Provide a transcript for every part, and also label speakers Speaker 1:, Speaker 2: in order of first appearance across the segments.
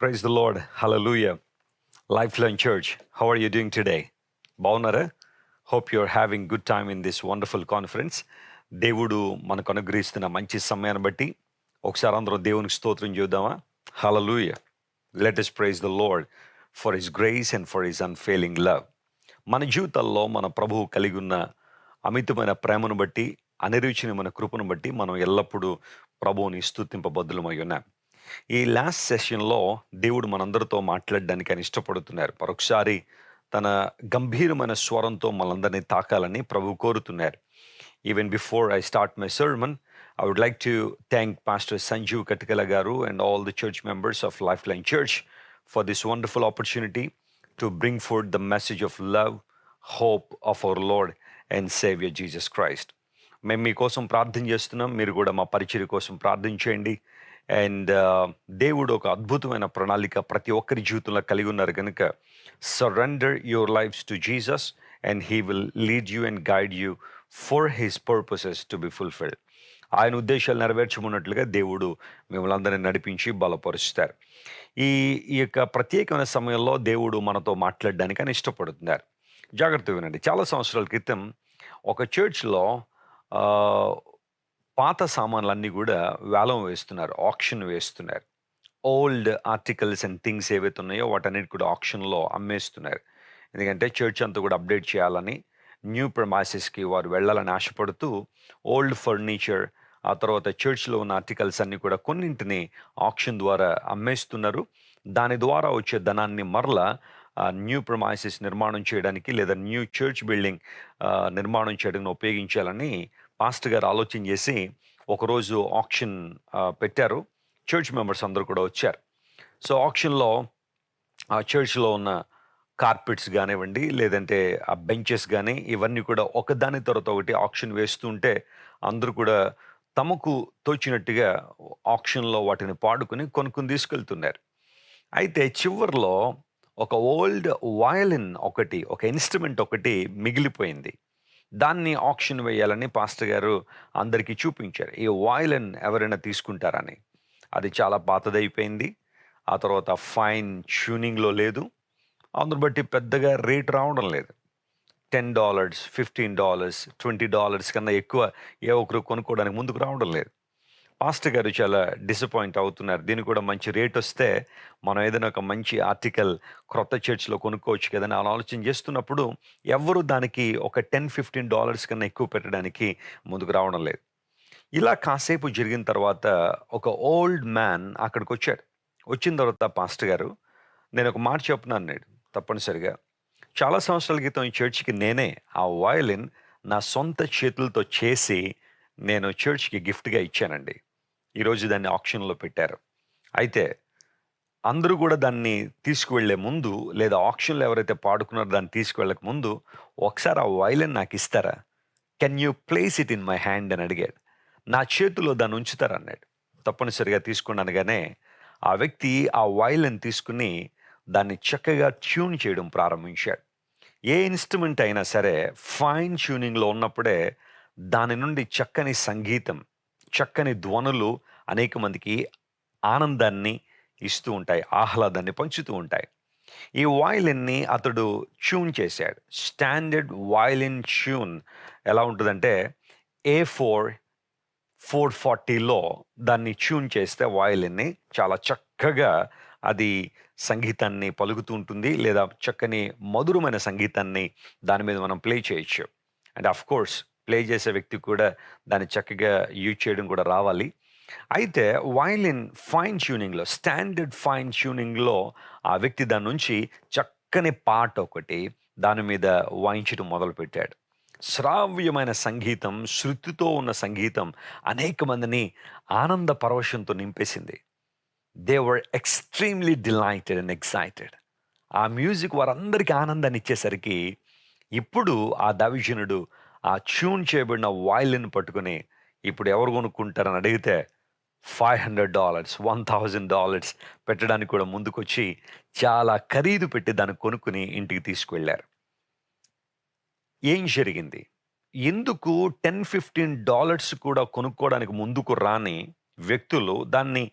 Speaker 1: Praise the Lord. Hallelujah. Lifeline Church, how are you doing today? బాగున్నారా? Hope you're having good time in this wonderful conference. దేవుడు మనకు అనుగ్రహిస్తున్న మంచి సమయాన్ని బట్టి ఒకసారి అందరం దేవునికి స్తోత్రం చేద్దామా? Hallelujah. Let us praise the Lord for His grace and for His unfailing love. మన జీవితాల్లో మన ప్రభువు కలిగి ఉన్న అమితమైన ప్రేమను బట్టి అనిరుచినమైన కృపను బట్టి మనం ఎల్లప్పుడూ ప్రభువుని స్తుతింపబద్దులమై ఉన్నాం. ఈ లాస్ట్ సెషన్లో దేవుడు మనందరితో మాట్లాడడానికి ఆయన ఇష్టపడుతున్నారు. మరొకసారి తన గంభీరమైన స్వరంతో మనందరినీ తాకాలని ప్రభు కోరుతున్నారు. Even before I start my sermon, I would like to thank Pastor Sanjeev Katikala Garu and all the church members of Lifeline Church for this wonderful opportunity to bring forth the message of love, hope of our Lord and Savior Jesus Christ. మేము మీకోసం ప్రార్థన చేస్తున్నాం, మీరు కూడా మా పరిచర్య కోసం ప్రార్థన చేయండి. అండ్ దేవుడు ఒక అద్భుతమైన ప్రణాళిక ప్రతి ఒక్కరి జీవితంలో కలిగి ఉన్నారు కనుక surrender your lifes to Jesus and he will lead you and guide you for his purposes to be fulfilled. ఆయన ఉద్దేశాలు నెరవేర్చమన్నట్లుగా దేవుడు మిమ్మల్ని అందరినీ నడిపించి బలపరుస్తారు. ఈ యొక్క ప్రత్యేకమైన సమయంలో దేవుడు మనతో మాట్లాడడానికి ఆయన ఇష్టపడుతున్నారు. జాగ్రత్త వినండి. చాలా సంవత్సరాల క్రితం ఒక చర్చ్లో పాత సామాన్లన్నీ కూడా వేలం వేస్తున్నారు, ఆక్షన్ వేస్తున్నారు. ఓల్డ్ ఆర్టికల్స్ అండ్ థింగ్స్ ఏవైతే ఉన్నాయో వాటన్నిటి కూడా ఆక్షన్లో అమ్మేస్తున్నారు. ఎందుకంటే చర్చ్ అంతా కూడా అప్డేట్ చేయాలని, న్యూ ప్రమాసెస్కి వారు వెళ్ళాలని ఆశపడుతూ ఓల్డ్ ఫర్నిచర్, ఆ తర్వాత చర్చ్లో ఉన్న ఆర్టికల్స్ అన్నీ కూడా కొన్నింటిని ఆక్షన్ ద్వారా అమ్మేస్తున్నారు. దాని ద్వారా వచ్చే ధనాన్ని మరలా న్యూ ప్రమాసెస్ నిర్మాణం చేయడానికి లేదా న్యూ చర్చ్ బిల్డింగ్ నిర్మాణం చేయడానికి ఉపయోగించాలని పాస్టర్ గారు ఆలోచన చేసి ఒకరోజు ఆక్షన్ పెట్టారు. చర్చ్ మెంబర్స్ అందరూ కూడా వచ్చారు. సో ఆక్షన్లో ఆ చర్చ్లో ఉన్న కార్పెట్స్ కానివ్వండి, లేదంటే ఆ బెంచెస్ కానీ, ఇవన్నీ కూడా ఒకదాని తర్వాత ఒకటి ఆక్షన్ వేస్తుంటే అందరూ కూడా తమకు తోచినట్టుగా ఆక్షన్లో వాటిని పాడుకుని కొనుక్కుని తీసుకెళ్తున్నారు. అయితే చివర్లో ఒక ఓల్డ్ వయలిన్ ఒకటి, ఒక ఇన్స్ట్రుమెంట్ ఒకటి మిగిలిపోయింది. దాన్ని ఆక్షన్ వేయాలని పాస్టర్ గారు అందరికీ చూపించారు. ఈ వయలిన్ ఎవరైనా తీసుకుంటారని. అది చాలా పాతదైపోయింది. ఆ తర్వాత ఫైన్ ట్యూనింగ్లో లేదు. అందును బట్టి పెద్దగా రేట్ రావడం లేదు. $10, $15, $20 కన్నా ఎక్కువ ఏ ఒక్కరు కొనుక్కోవడానికి ముందుకు రావడం లేదు. పాస్టర్ గారు చాలా డిసప్పాయింట్ అవుతున్నారు. దీనికి కూడా మంచి రేట్ వస్తే మనం ఏదైనా ఒక మంచి ఆర్టికల్ క్రొత్త చర్చ్లో కొనుక్కోవచ్చు కదని ఆలోచన చేస్తున్నప్పుడు ఎవరు దానికి ఒక $10-15 కన్నా ఎక్కువ పెట్టడానికి ముందుకు రావడం లేదు. ఇలా కాసేపు జరిగిన తర్వాత ఒక ఓల్డ్ మ్యాన్ అక్కడికి వచ్చాడు. వచ్చిన తర్వాత పాస్టర్ గారు, నేను ఒక మాట చెప్తున్నాను అన్నాడు. తప్పనిసరిగా చాలా సంవత్సరాల క్రితం ఈ చర్చ్కి నేనే ఆ వయలిన్ నా సొంత చేతులతో చేసి నేను చర్చ్కి గిఫ్ట్గా ఇచ్చానండి. ఈరోజు దాన్ని ఆక్షన్లో పెట్టారు. అయితే అందరూ కూడా దాన్ని తీసుకువెళ్లే ముందు, లేదా ఆక్షన్లో ఎవరైతే పాడుకున్నారో దాన్ని తీసుకువెళ్ళక ముందు ఒకసారి ఆ వయలిన్ నాకు ఇస్తారా, can you place it in my hand అని అడిగాడు. నా చేతిలో దాన్ని ఉంచుతారన్నాడు. తప్పనిసరిగా తీసుకున్నానుగానే ఆ వ్యక్తి ఆ వయలిన్ తీసుకుని దాన్ని చక్కగా ట్యూన్ చేయడం ప్రారంభించాడు. ఏ ఇన్స్ట్రుమెంట్ అయినా సరే ఫైన్ ట్యూనింగ్లో ఉన్నప్పుడే దాని నుండి చక్కని సంగీతం, చక్కని ధ్వనులు అనేక మందికి ఆనందాన్ని ఇస్తూ ఉంటాయి, ఆహ్లాదాన్ని పంచుతూ ఉంటాయి. ఈ వయలిన్ని అతడు ట్యూన్ చేశాడు. స్టాండర్డ్ వయలిన్ ట్యూన్ ఎలా ఉంటుందంటే A4 440లో దాన్ని ట్యూన్ చేస్తే వయలిన్ని చాలా చక్కగా అది సంగీతాన్ని పలుకుతూ ఉంటుంది, లేదా చక్కని మధురమైన సంగీతాన్ని దాని మీద మనం ప్లే చేయొచ్చు. అండ్ ఆఫ్ కోర్స్ ప్లే చేసే వ్యక్తికి కూడా దాన్ని చక్కగా యూజ్ చేయడం కూడా రావాలి. అయితే వయలిన్ ఫైన్ ట్యూనింగ్లో, స్టాండర్డ్ ఫైన్ ట్యూనింగ్లో ఆ వ్యక్తి దాని నుంచి చక్కని పాట ఒకటి దాని మీద వాయించడం మొదలుపెట్టాడు. శ్రావ్యమైన సంగీతం, శృతితో ఉన్న సంగీతం అనేక మందిని ఆనంద పరవశంతో నింపేసింది. They were extremely delighted and excited. ఆ మ్యూజిక్ వారందరికీ ఆనందాన్ని ఇచ్చేసరికి ఇప్పుడు ఆ దైవజనుడు ఆ ట్యూన్ చేయబడిన వయలిన్ పట్టుకుని ఇప్పుడు ఎవరు కొనుక్కుంటారని అడిగితే $500, $1,000 పెట్టడానికి కూడా ముందుకొచ్చి చాలా ఖరీదు పెట్టి దాన్ని కొనుక్కుని ఇంటికి తీసుకువెళ్ళారు. ఏం జరిగింది? ఎందుకు $10-15 కూడా కొనుక్కోవడానికి ముందుకు రాని వ్యక్తులు దాన్ని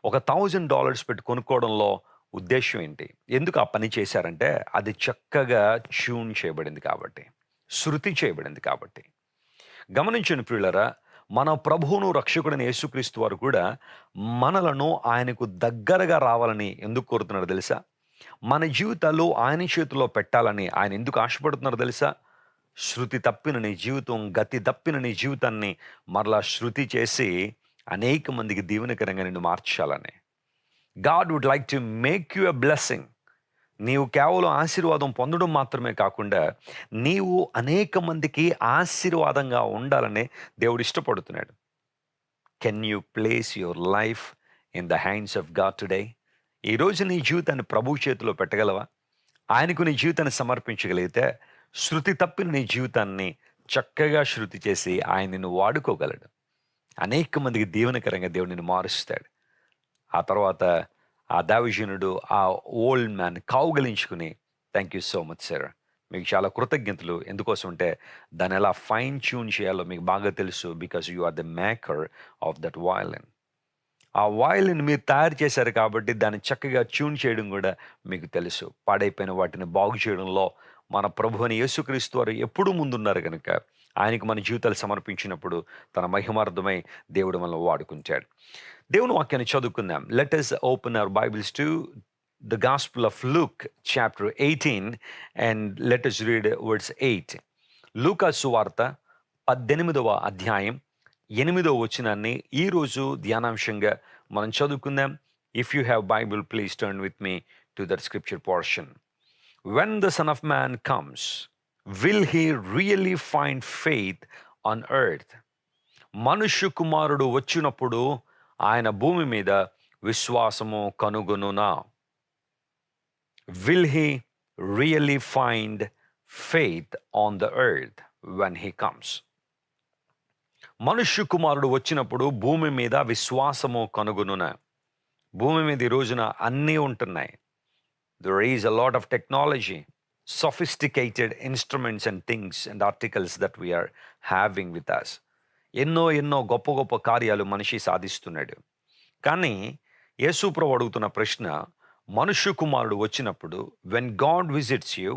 Speaker 1: ఒక $1,000 పెట్టి కొనుక్కోవడంలో ఉద్దేశ్యం ఏంటి? ఎందుకు ఆ పని చేశారంటే, అది చక్కగా ట్యూన్ చేయబడింది కాబట్టి. శృతి చేయబడింది కాబట్టి. గమనించండి ప్రియులారా, మన ప్రభువును, రక్షకుడైన యేసుక్రీస్తు వారు కూడా మనలను ఆయనకు దగ్గరగా రావాలని ఎందుకు కోరుతున్నారో తెలుసా? మన జీవితాలు ఆయన చేతిలో పెట్టాలని ఆయన ఎందుకు ఆశపడుతున్నారో తెలుసా? శృతి తప్పిన నీ జీవితం, గతి తప్పిన నీ జీవితాన్ని మరలా శృతి చేసి అనేక మందికి దీవెనకరంగా నిన్ను మార్చాలని. God would like to make you a blessing. నీవు కేవలం ఆశీర్వాదం పొందడం మాత్రమే కాకుండా, నీవు అనేక మందికి ఆశీర్వాదంగా ఉండాలని దేవుడు ఇష్టపడుతున్నాడు. Can you place your life in the hands of God today? ఈరోజు నీ జీవితాన్ని ప్రభువు చేతిలో పెట్టగలవా? ఆయనకు నీ జీవితాన్ని సమర్పించగలిగితే, శృతి తప్పిన నీ జీవితాన్ని చక్కగా శృతి చేసి ఆయన నిన్ను వాడుకోగలడు. అనేక మందికి దీవెనకరంగా దేవుడు నిన్ను మారుస్తాడు. ఆ తర్వాత ఆ దైవజనుడు ఆ ఓల్డ్ మ్యాన్ కౌగలించుకుని, thank you so much sir, మీకు చాలా కృతజ్ఞతలు. ఎందుకోసం అంటే దాన్ని ఎలా ఫైన్ ట్యూన్ చేయాలో మీకు బాగా తెలుసు. Because you are the maker of that violin. ఆ వయలిన్ మీరు తయారు చేశారు కాబట్టి దాన్ని చక్కగా ట్యూన్ చేయడం కూడా మీకు తెలుసు. పాడైపోయిన వాటిని బాగు చేయడంలో మన ప్రభు అని యేసుక్రీస్తు వారు ఎప్పుడూ ముందున్నారు కనుక ఆయనకు మన జీవితాలు సమర్పించినప్పుడు తన మహిమార్థమై దేవుడు మనల్ని వాడుకుంటాడు. దేవుని వాక్యాన్ని చదువుకుందాం. Let us open our Bibles to the Gospel of Luke chapter 18 and let us read verse 8. లూకా సువార్త 18వ అధ్యాయం 8వ వచనాన్ని ఈరోజు ధ్యానాంశంగా మనం చదువుకుందాం. If you have Bible please turn with me to that scripture portion. When the Son of Man comes, will he really find faith on earth? మనుష్య కుమారుడు వచ్చినప్పుడు ఆయన భూమి మీద విశ్వాసము కనుగొనునా? Will he really find faith on the earth when he comes? మనుష్య కుమారుడు వచ్చినప్పుడు భూమి మీద విశ్వాసము కనుగొనునా? భూమి మీద ఈ రోజున అన్నీ ఉంటున్నాయి. There is a lot of technology, sophisticated instruments and things and articles that we are having with us. ఎన్నో గొప్ప గొప్ప కార్యాలు మనిషి సాధిస్తున్నాడు. కానీ యేసు ప్రభు అడుగుతున్న ప్రశ్న, మనుష్య కుమారుడు వచ్చినప్పుడు, when God visits you,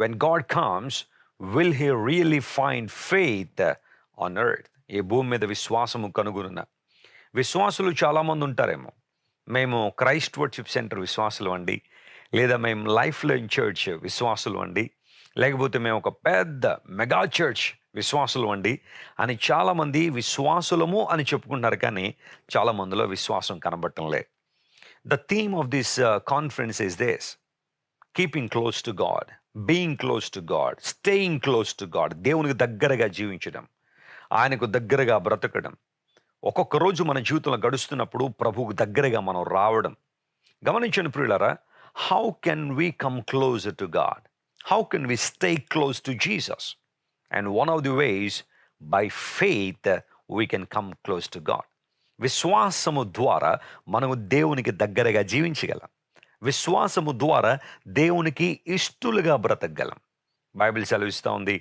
Speaker 1: when God comes, will he really find faith on earth? ఈ భూమి మీద విశ్వాసము కనుగొనున్న విశ్వాసులు చాలామంది ఉంటారేమో. మేము క్రైస్ట్ వర్షిప్ సెంటర్ విశ్వాసులు అండి, లేదా మేము లైఫ్ లైన్ చర్చ్ విశ్వాసులు అండి, లేకపోతే మేము ఒక పెద్ద మెగా చర్చ్ విశ్వాసులు అండి అని చాలామంది విశ్వాసులము అని చెప్పుకుంటున్నారు. కానీ చాలామందిలో విశ్వాసం కనబడటం లేదు. The theme of this conference is this: keeping close to God, being close to God, staying close to God. దేవునికి దగ్గరగా జీవించడం, ఆయనకు దగ్గరగా బ్రతకడం. ఒక్కొక్క రోజు మన జీవితంలో గడుస్తున్నప్పుడు ప్రభువుకు దగ్గరగా మనం రావడం. గమనించండి ప్రియులారా, how can we come closer to God? How can we stay close to Jesus? And one of the ways, by faith, we can come close to God. విశ్వాసము ద్వారా మనము దేవునికి దగ్గరగా జీవించగలం. విశ్వాసము ద్వారా దేవునికి ఇష్టలుగా బ్రతకగలం. బైబిల్ సెలవిస్తూ ఉంది,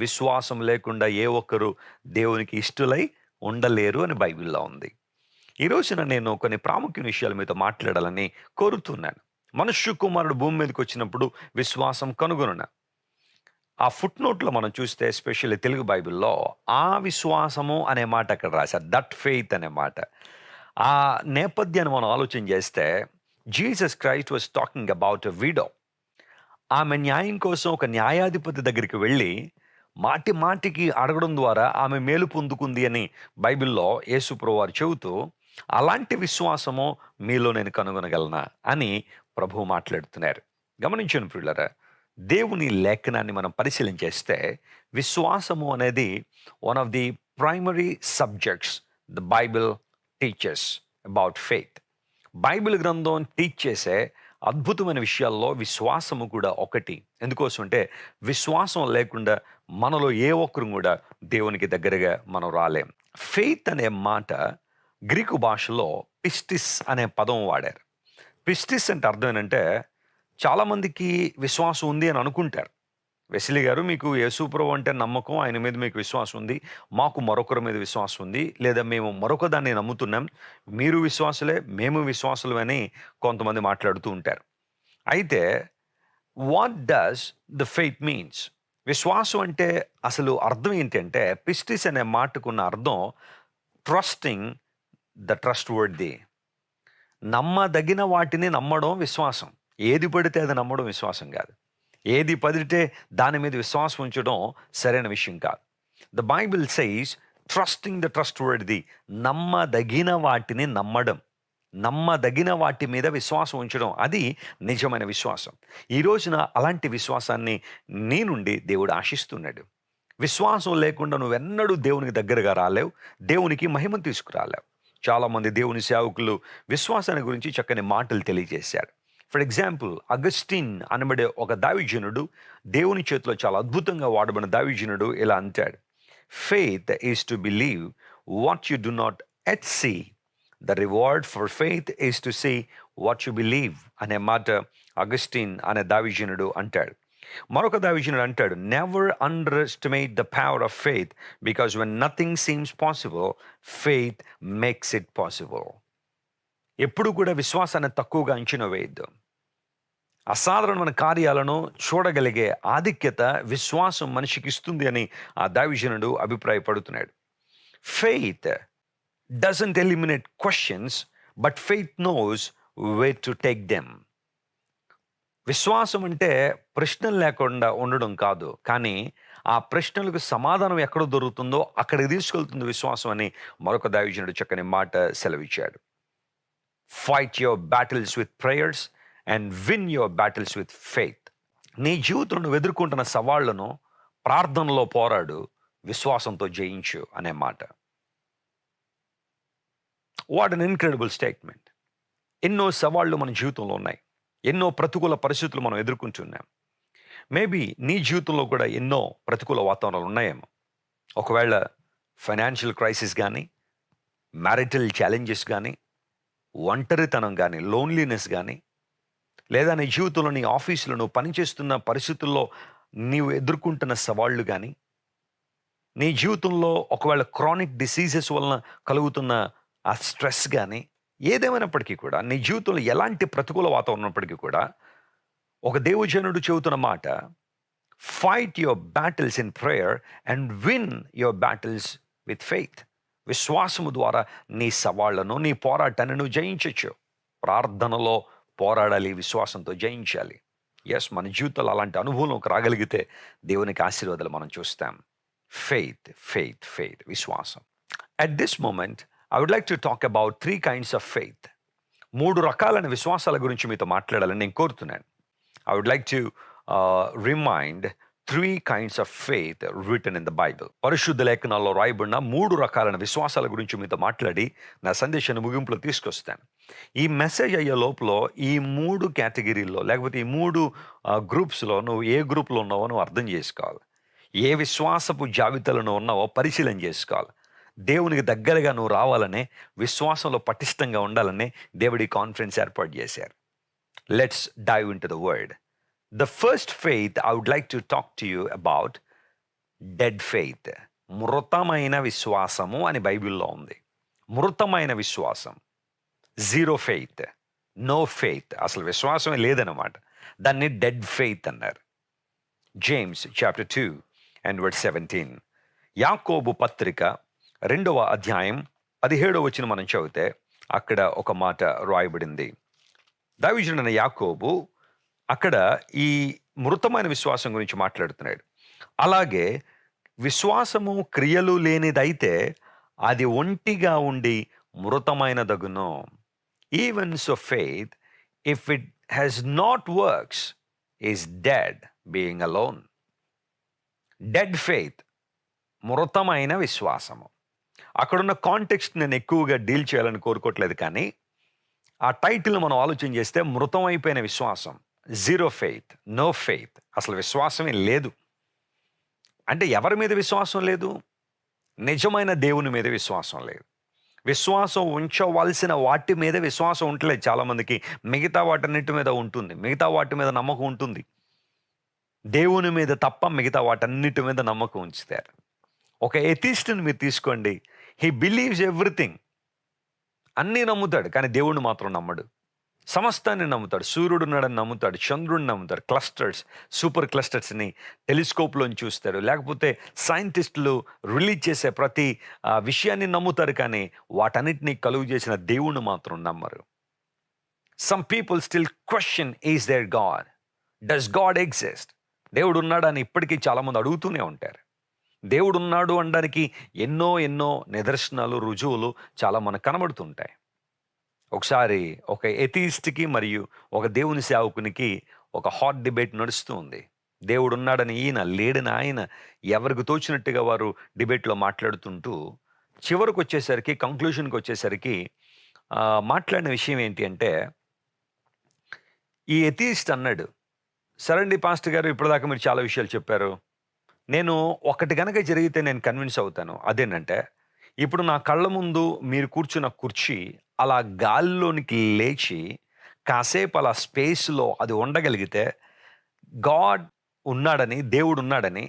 Speaker 1: విశ్వాసం లేకుండా ఏ ఒక్కరు దేవునికి ఇష్టలై ఉండలేరు అని బైబిల్లో ఉంది. ఈ రోజున నేను కొన్ని ప్రాముఖ్య విషయాలు మీతో మాట్లాడాలని కోరుతున్నాను. మనుష్య కుమారుడు భూమి మీదకి వచ్చినప్పుడు విశ్వాసం కనుగొనున. ఆ ఫుట్ నోట్లో మనం చూస్తే, ఎస్పెషల్లీ తెలుగు బైబిల్లో ఆ విశ్వాసము అనే మాట అక్కడ రాశారు, దట్ ఫెయిత్ అనే మాట. ఆ నేపథ్యాన్ని మనం ఆలోచన చేస్తే, Jesus Christ was talking about a widow. ఆమె న్యాయం కోసం ఒక న్యాయాధిపతి దగ్గరికి వెళ్ళి మాటి మాటికి అడగడం ద్వారా ఆమె మేలు పొందుకుంది అని బైబిల్లో యేసుప్రభువు వారు చెబుతూ, అలాంటి విశ్వాసము మీలో నేను కనుగొనగలనా అని ప్రభువు మాట్లాడుతున్నారు. గమనించండి ప్రియులారా, దేవుని లేఖనాన్ని మనం పరిశీలించేస్తే విశ్వాసము అనేది one of the primary subjects the Bible teachers about faith. Bible గ్రంథం టీచ్ చేసే అద్భుతమైన విషయాల్లో విశ్వాసము కూడా ఒకటి. ఎందుకోసం అంటే విశ్వాసం లేకుండా మనలో ఏ ఒక్కరు కూడా దేవునికి దగ్గరగా మనం రాలేం. ఫెయిత్ అనే మాట గ్రీకు భాషలో పిస్టిస్ అనే పదం వాడారు. పిస్టిస్ అంటే అర్థం ఏంటంటే, చాలామందికి విశ్వాసం ఉంది అని అనుకుంటారు. వెస్లీ గారు, మీకు యేసుప్రభు అంటే నమ్మకం, ఆయన మీద మీకు విశ్వాసం ఉంది. మాకు మరొకరి మీద విశ్వాసం ఉంది. లేదా మేము మరొక దాన్ని నమ్ముతున్నాం. మీరు విశ్వాసులే, మేము విశ్వాసులమే అని కొంతమంది మాట్లాడుతూ ఉంటారు. అయితే what does the faith means? విశ్వాసం అంటే అసలు అర్థం ఏంటంటే, పిస్టిస్ అనే మాటకున్న అర్థం ట్రస్టింగ్ ద ట్రస్ట్ వర్తీ. నమ్మదగిన వాటిని నమ్మడం విశ్వాసం. ఏది పడితే అది నమ్మడం విశ్వాసం కాదు. ఏది పడితే దాని మీద విశ్వాసం ఉంచడం సరైన విషయం కాదు. The Bible says trusting the trust worthy. నమ్మదగిన వాటిని నమ్మడం, నమ్మదగిన వాటి మీద విశ్వాసం ఉంచడం, అది నిజమైన విశ్వాసం. ఈ రోజున అలాంటి విశ్వాసాన్ని నీ నుండి దేవుడు ఆశిస్తున్నాడు. విశ్వాసం లేకుండా నువ్వెన్నడూ దేవునికి దగ్గరగా రాలేవు, దేవునికి మహిమను తీసుకురాలేవు. చాలామంది దేవుని సేవకులు విశ్వాసాన్ని గురించి చక్కని మాటలు తెలియజేశారు. ఫర్ ఎగ్జాంపుల్, అగస్టిన్ అనబడే ఒక దైవజనుడు, దేవుని చేతిలో చాలా అద్భుతంగా వాడబడిన దైవజనుడు ఇలా అంటాడు: faith is to believe what you do not yet see. The reward for faith is to see what you believe అనే మాట అగస్టిన్ అనే దైవజనుడు అంటాడు. మరొక దైవజనుడు అంటాడు, never underestimate the power of faith, because when nothing seems possible, faith makes it possible. ఎప్పుడు కూడా విశ్వాసాన్ని తక్కువగా అంచనా వేయద్దు. అసాధారణమైన కార్యాలను చూడగలిగే ఆధిక్యత విశ్వాసం మనిషికి ఇస్తుంది అని ఆ దైవజనుడు అభిప్రాయపడుతున్నాడు. Faith doesn't eliminate questions, but faith knows way to take them. విశ్వాసం అంటే ప్రశ్నలు లేకుండా ఉండడం కాదు, కానీ ఆ ప్రశ్నలకు సమాధానం ఎక్కడ దొరుకుతుందో అక్కడికి తీసుకెళ్తుంది విశ్వాసం అని మరొక దైవజనుడు చక్కని మాట సెలవిచ్చాడు. Fight your battles with prayers and win your battles with faith. నీ జీవితంలో నువ్వు ఎదుర్కొంటున్న సవాళ్లను ప్రార్థనలో పోరాడు, విశ్వాసంతో జయించు అనే మాట. What an incredible statement. ఎన్నో సవాళ్లు మన జీవితంలో ఉన్నాయి, ఎన్నో ప్రతికూల పరిస్థితులు మనం ఎదుర్కొంటున్నాం. మేబీ నీ జీవితంలో కూడా ఎన్నో ప్రతికూల వాతావరణాలు ఉన్నాయేమో. ఒకవేళ ఫైనాన్షియల్ క్రైసిస్ కానీ, మ్యారిటల్ ఛాలెంజెస్ కానీ, ఒంటరితనం కానీ, లోన్లీనెస్ కానీ, లేదా నీ జీవితంలో నీ ఆఫీసులో నువ్వు పనిచేస్తున్న పరిస్థితుల్లో నీవు ఎదుర్కొంటున్న సవాళ్లు కానీ, నీ జీవితంలో ఒకవేళ క్రానిక్ డిసీజెస్ వలన కలుగుతున్న ఆ స్ట్రెస్ కానీ, ఏదేమైనప్పటికీ కూడా నీ జీవితంలో ఎలాంటి ప్రతికూల వాతావరణం ఉన్నప్పటికీ కూడా ఒక దేవజనుడు చెబుతున్న మాట, fight your battles in prayer and win your battles with faith. విశ్వాసము ద్వారా నీ సవాళ్లను, నీ పోరాటాన్ని నువ్వు జయించవచ్చు. ప్రార్థనలో పోరాడాలి, విశ్వాసంతో జయించాలి. ఎస్, మన జీవితంలో అలాంటి అనుభవంలోకి రాగలిగితే దేవునికి ఆశీర్వాదాలు మనం చూస్తాం. ఫెయిత్, ఫెయిత్, ఫెయిత్, విశ్వాసం. At this moment I would like to talk about 3 kinds of faith. 3 రకాలైన విశ్వాసాల గురించి మీతో మాట్లాడాలని నేను కోరుతున్నాను. I would like to remind 3 kinds of faith written in the Bible. పరిశుద్ధ లేఖనాల్లో రాయబడిన 3 రకాలైన విశ్వాసాల గురించి మీతో మాట్లాడి నా సందేశాన్ని ముగింపులో తీసుకొస్తాను. ఈ మెసేజ్ అయ్యే లోపల ఈ 3 కేటగిరీల్లో, లేకపోతే ఈ 3 గ్రూప్స్లో నువ్వు ఏ గ్రూప్లో ఉన్నావో నువ్వు అర్థం చేసుకోవాలి. ఏ విశ్వాసపు జాబితాలో ఉన్నావో పరిశీలన చేసుకోవాలి. దేవునికి దగ్గరగా నువ్వు రావాలనే, విశ్వాసంలో పటిష్టంగా ఉండాలనే దేవుడి కాన్ఫరెన్స్ ఏర్పాటు చేశారు. Let's dive into the word. The first faith I would like to talk to you about dead faith. మృతమైన విశ్వాసము అని బైబిల్లో ఉంది. మృతమైన విశ్వాసం, జీరో ఫెయిత్, నో ఫెయిత్, అసలు విశ్వాసమే లేదన్నమాట. దాన్ని డెడ్ ఫెయిత్ అన్నారు. James chapter 2 and verse 17. యాకోబు పత్రిక 2వ అధ్యాయం 17వ వచనం మనం చదివితే అక్కడ ఒక మాట రాయబడింది. దావీదుడైన యాకోబు అక్కడ ఈ మృతమైన విశ్వాసం గురించి మాట్లాడుతున్నాడు. అలాగే విశ్వాసము క్రియలు లేనిదైతే అది ఒంటిగా ఉండి మృతమైనదగును. Even so faith, if it has not works, is dead being alone. Dead faith, మృతమైన విశ్వాసము. అక్కడున్న కాంటెక్స్ట్ నేను ఎక్కువగా డీల్ చేయాలని కోరుకోవట్లేదు, కానీ ఆ టైటిల్ మనం ఆలోచన చేస్తే మృతం అయిపోయిన విశ్వాసం, జీరో ఫెయిత్, నో ఫెయిత్, అసలు విశ్వాసమే లేదు. అంటే ఎవరి మీద విశ్వాసం లేదు? నిజమైన దేవుని మీద విశ్వాసం లేదు. విశ్వాసం ఉంచవలసిన వాటి మీద విశ్వాసం ఉండలేదు చాలామందికి. మిగతా వాటన్నిటి మీద ఉంటుంది, మిగతా వాటి మీద నమ్మకం ఉంటుంది. దేవుని మీద తప్ప మిగతా వాటన్నిటి మీద నమ్మకం ఉంచుతారు. ఒక ఎథిస్ట్‌ని మీరు తీసుకోండి. హి బిలీవ్స్ ఎవ్రీథింగ్. అన్నీ నమ్ముతాడు. కానీ దేవుడిని మాత్రం నమ్మడు. సమస్తాన్ని నమ్ముతాడు. సూర్యుడున్నాడని నమ్ముతాడు. చంద్రుడిని నమ్ముతాడు. క్లస్టర్స్, సూపర్ క్లస్టర్స్‌ని టెలిస్కోప్‌లోంచి చూస్తారు. లేకపోతే సైంటిస్టులు రిలీజ్ చేసే ప్రతి విషయాన్ని నమ్ముతారు. కానీ వాటన్నిటిని కలుగు చేసిన దేవుణ్ణి మాత్రం నమ్మరు. Some people still question, is there God? Does God exist? దేవుడు ఉన్నాడని ఇప్పటికీ చాలామంది అడుగుతూనే ఉంటారు. దేవుడు ఉన్నాడు అనడానికి ఎన్నో ఎన్నో నిదర్శనాలు, రుజువులు చాలా మనకు కనబడుతుంటాయి. ఒకసారి ఒక ఎథీస్ట్‌కి మరియు ఒక దేవుని సేవకునికి ఒక హాట్ డిబేట్ నడుస్తూ ఉంది. దేవుడు ఉన్నాడని ఈయన, లేడని ఆయన, ఎవరికి తోచినట్టుగా వారు డిబేట్‌లో మాట్లాడుతుంటూ చివరికొచ్చేసరికి, కంక్లూషన్‌కి వచ్చేసరికి మాట్లాడిన విషయం ఏంటి అంటే, ఈ ఎథీస్ట్ అన్నాడు, సరే అండి పాస్టర్ గారు, ఇప్పటిదాకా మీరు చాలా విషయాలు చెప్పారు. నేను ఒకటి గనక జరిగితే నేను కన్విన్స్ అవుతాను. అదేంటంటే, ఇప్పుడు నా కళ్ళ ముందు మీరు కూర్చున్న కుర్చీ అలా గాలిలోనికి లేచి కాసేపు అలా స్పేస్‌లో అది ఉండగలిగితే గాడ్ ఉన్నాడని, దేవుడు ఉన్నాడని,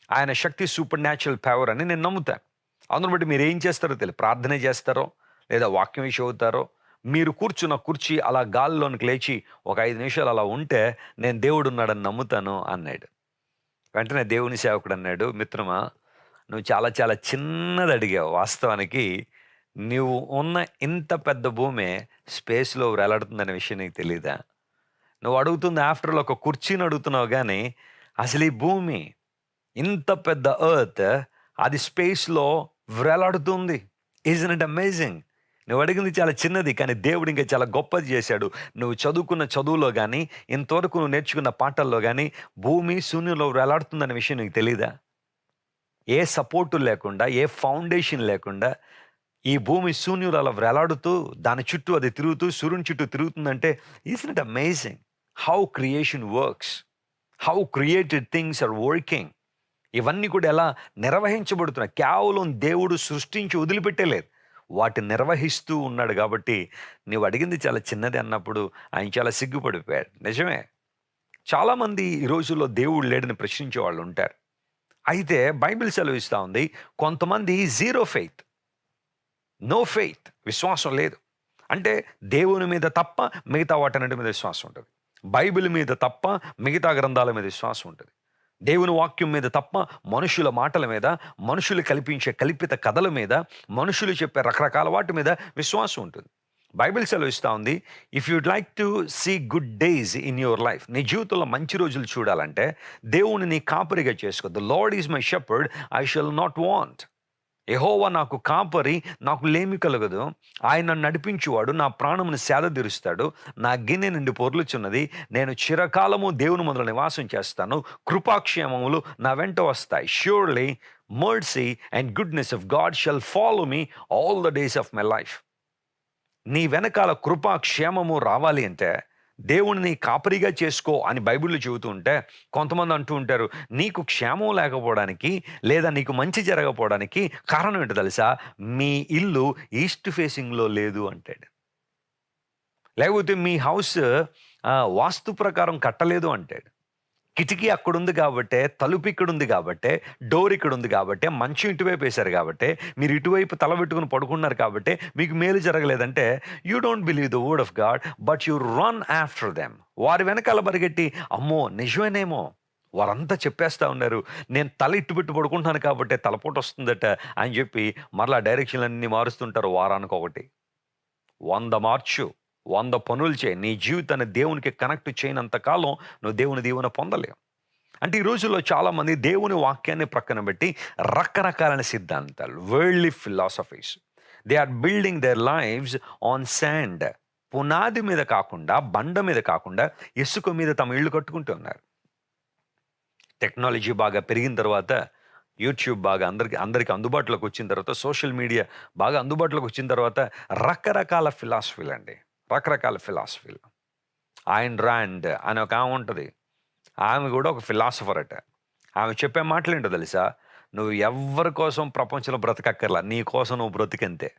Speaker 1: ఆయన శక్తి సూపర్ న్యాచురల్ పవర్ అని నేను నమ్ముతాను. అందును బట్టి మీరు ఏం చేస్తారో తెలియదు. ప్రార్థనే చేస్తారో, లేదా వాక్యం విషయం అవుతారో, మీరు కూర్చున్న కుర్చీ అలా గాలిలోనికి లేచి ఒక 5 నిమిషాలు అలా ఉంటే నేను దేవుడు ఉన్నాడని నమ్ముతాను అన్నాడు. వెంటనే దేవుని సేవకుడు అన్నాడు, మిత్రమా, నువ్వు చాలా చాలా చిన్నది అడిగావు. వాస్తవానికి నువ్వు ఉన్న ఇంత పెద్ద భూమే స్పేస్‌లో వేలాడుతుందనే విషయం నీకు తెలీదా? నువ్వు అడుగుతుంది ఆఫ్టర్ ఆల్ ఒక కుర్చీని అడుగుతున్నావు గానీ, అసలు ఈ భూమి ఇంత పెద్ద ఎర్త్ అది స్పేస్‌లో వేలాడుతుంది. ఇస్n't ఇట్ అమేజింగ్? నువ్వు అడిగింది చాలా చిన్నది, కానీ దేవుడు ఇంకా చాలా గొప్పది చేశాడు. నువ్వు చదువుకున్న చదువులో గానీ, ఇంతవరకు నువ్వు నేర్చుకున్న పాఠాల్లో గానీ, భూమి శూన్యంలో వేలాడుతుందనే విషయం నీకు తెలీదా? ఏ సపోర్టు లేకుండా, ఏ ఫౌండేషన్ లేకుండా ఈ భూమి శూన్యంలో అలా వేలాడుతూ, దాని చుట్టూ అది తిరుగుతూ, సూర్యుని చుట్టూ తిరుగుతుందంటే, isn't it amazing how creation works? How created things are working? ఇవన్నీ కూడా ఎలా నిర్వహించబడుతున్నాయి. కేవలం దేవుడు సృష్టించి వదిలిపెట్టలేదు, వాటిని నిర్వహిస్తూ ఉన్నాడు. కాబట్టి నువ్వు అడిగింది చాలా చిన్నది అన్నప్పుడు ఆయన చాలా సిగ్గుపడిపోయాడు. నిజమే, చాలామంది ఈ రోజుల్లో దేవుడు లేడని ప్రశ్నించే వాళ్ళు ఉంటారు. అయితే బైబిల్ సెలవిస్తూ ఉంది, కొంతమంది జీరో ఫెయిత్, నో ఫెయిత్, విశ్వాసం లేదు. అంటే దేవుని మీద తప్ప మిగతా వాటన్నిటి మీద విశ్వాసం ఉంటుంది. బైబిల్ మీద తప్ప మిగతా గ్రంథాల మీద విశ్వాసం ఉంటుంది. దేవుని వాక్యం మీద తప్ప మనుషుల మాటల మీద, మనుషులు కల్పించే కల్పిత కథల మీద, మనుషులు చెప్పే రకరకాల వాటి మీద విశ్వాసం ఉంటుంది. బైబిల్ సెలవిస్తూ ఉంది, if you'd like to see good days in your life, నీ జీవితంలో మంచి రోజులు చూడాలంటే దేవుని నీ కాపరిగా చేసుకో. The lord is my shepherd, I shall not want. యెహోవా నాకు కాపరి, నాకు లేమి కలగదు. ఆయన నన్ను నడిపించువాడు, నా ప్రాణమును సేదతీరుస్తాడు. నా గిన్నె నిండి పొర్లుచున్నది. నేను చిరకాలము దేవుని మందులో నివాసం చేస్తాను. కృపాక్షేమములు నా వెంట వస్తాయి. Surely mercy and goodness of God shall follow me all the days of my life. నీ వెనకాల కృపా క్షేమము రావాలి అంటే దేవుడిని కాపరిగా చేసుకో అని బైబిల్లో చెబుతూ ఉంటే, కొంతమంది అంటూ ఉంటారు, నీకు క్షేమం లేకపోవడానికి లేదా నీకు మంచి జరగకపోవడానికి కారణం ఏంటో తెలుసా? మీ ఇల్లు ఈస్ట్ ఫేసింగ్లో లేదు అంటాడు. లేకపోతే మీ హౌస్ వాస్తు ప్రకారం కట్టలేదు అంటాడు. కిటికీ అక్కడుంది కాబట్టే, తలుపు ఇక్కడుంది కాబట్టే, డోర్ ఇక్కడుంది కాబట్టే, మంచం ఇటువైపు వేశారు కాబట్టే, మీరు ఇటువైపు తల పెట్టుకుని పడుకున్నారు కాబట్టే మీకు మేలు జరగలేదంటే, you don't believe the word of God, but you run after them. వారి వెనకాల పరిగెట్టి, అమ్మో నిజమేనేమో, వారంతా చెప్పేస్తా ఉన్నారు, నేను తల ఇటు పెట్టి పడుకుంటున్నాను కాబట్టే తలపోటు వస్తుందట అని చెప్పి మరలా డైరెక్షన్లన్నీ మారుస్తుంటారు. వారానికి ఒకటి 100 మార్చు, 100 పనులు చేయి. నీ జీవితాన్ని దేవునికి కనెక్ట్ చేయనంత కాలం నువ్వు దేవుని దీవెన పొందలేవు. అంటే ఈ రోజుల్లో చాలామంది దేవుని వాక్యాన్ని ప్రక్కన పెట్టి రకరకాలైన సిద్ధాంతాలు, worldly philosophies, they are building their lifes on sand. పునాది మీద కాకుండా, బండ మీద కాకుండా, ఇసుక మీద తమ ఇళ్ళు కట్టుకుంటూ ఉన్నారు. టెక్నాలజీ బాగా పెరిగిన తర్వాత, యూట్యూబ్ బాగా అందరికి అందుబాటులోకి వచ్చిన తర్వాత, సోషల్ మీడియా బాగా అందుబాటులోకి వచ్చిన తర్వాత రకరకాల ఫిలాసఫీలు అండి, రకరకాల ఫిలాసఫీలు. ఆయన ర్యాండ్ అని ఒక ఆమె ఉంటుంది. ఆమె కూడా ఒక ఫిలాసఫర్ అట. ఆమె చెప్పే మాటలు ఏంటో తెలుసా? నువ్వు ఎవ్వరి కోసం ప్రపంచంలో బ్రతకక్కర్లా, నీ కోసం నువ్వు బ్రతికంతే.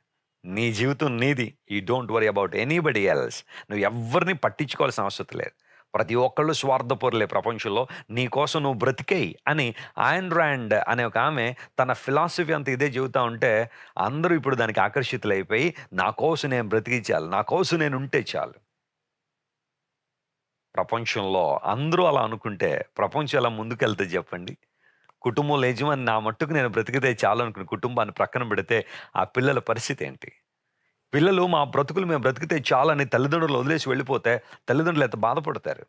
Speaker 1: నీ జీవితం నీది. You don't worry about anybody else. నువ్వు ఎవరిని పట్టించుకోవాల్సిన అవసరం లేదు. ప్రతి ఒక్కళ్ళు స్వార్థపరులే ప్రపంచంలో. నీ కోసం నువ్వు బ్రతికేయి అని ఆయన్ రాండ్ అనే ఒక ఆమె తన ఫిలాసఫీ అంతా ఇదే చెబుతా ఉంటే, అందరూ ఇప్పుడు దానికి ఆకర్షితులైపోయి, నా కోసం నేను బ్రతికి చాలు, నా కోసం నేను ఉంటే చాలు. ప్రపంచంలో అందరూ అలా అనుకుంటే ప్రపంచం ఎలా ముందుకెళ్తది చెప్పండి? కుటుంబంలో యజమాని నా మట్టుకు నేను బ్రతికితే చాలు అనుకుని కుటుంబాన్ని ప్రక్కన పెడితే ఆ పిల్లల పరిస్థితి ఏంటి? పిల్లలు మా బ్రతుకులు మేము బ్రతికితే చాలని తల్లిదండ్రులు వదిలేసి వెళ్ళిపోతే తల్లిదండ్రులు ఎంత బాధపడతారు.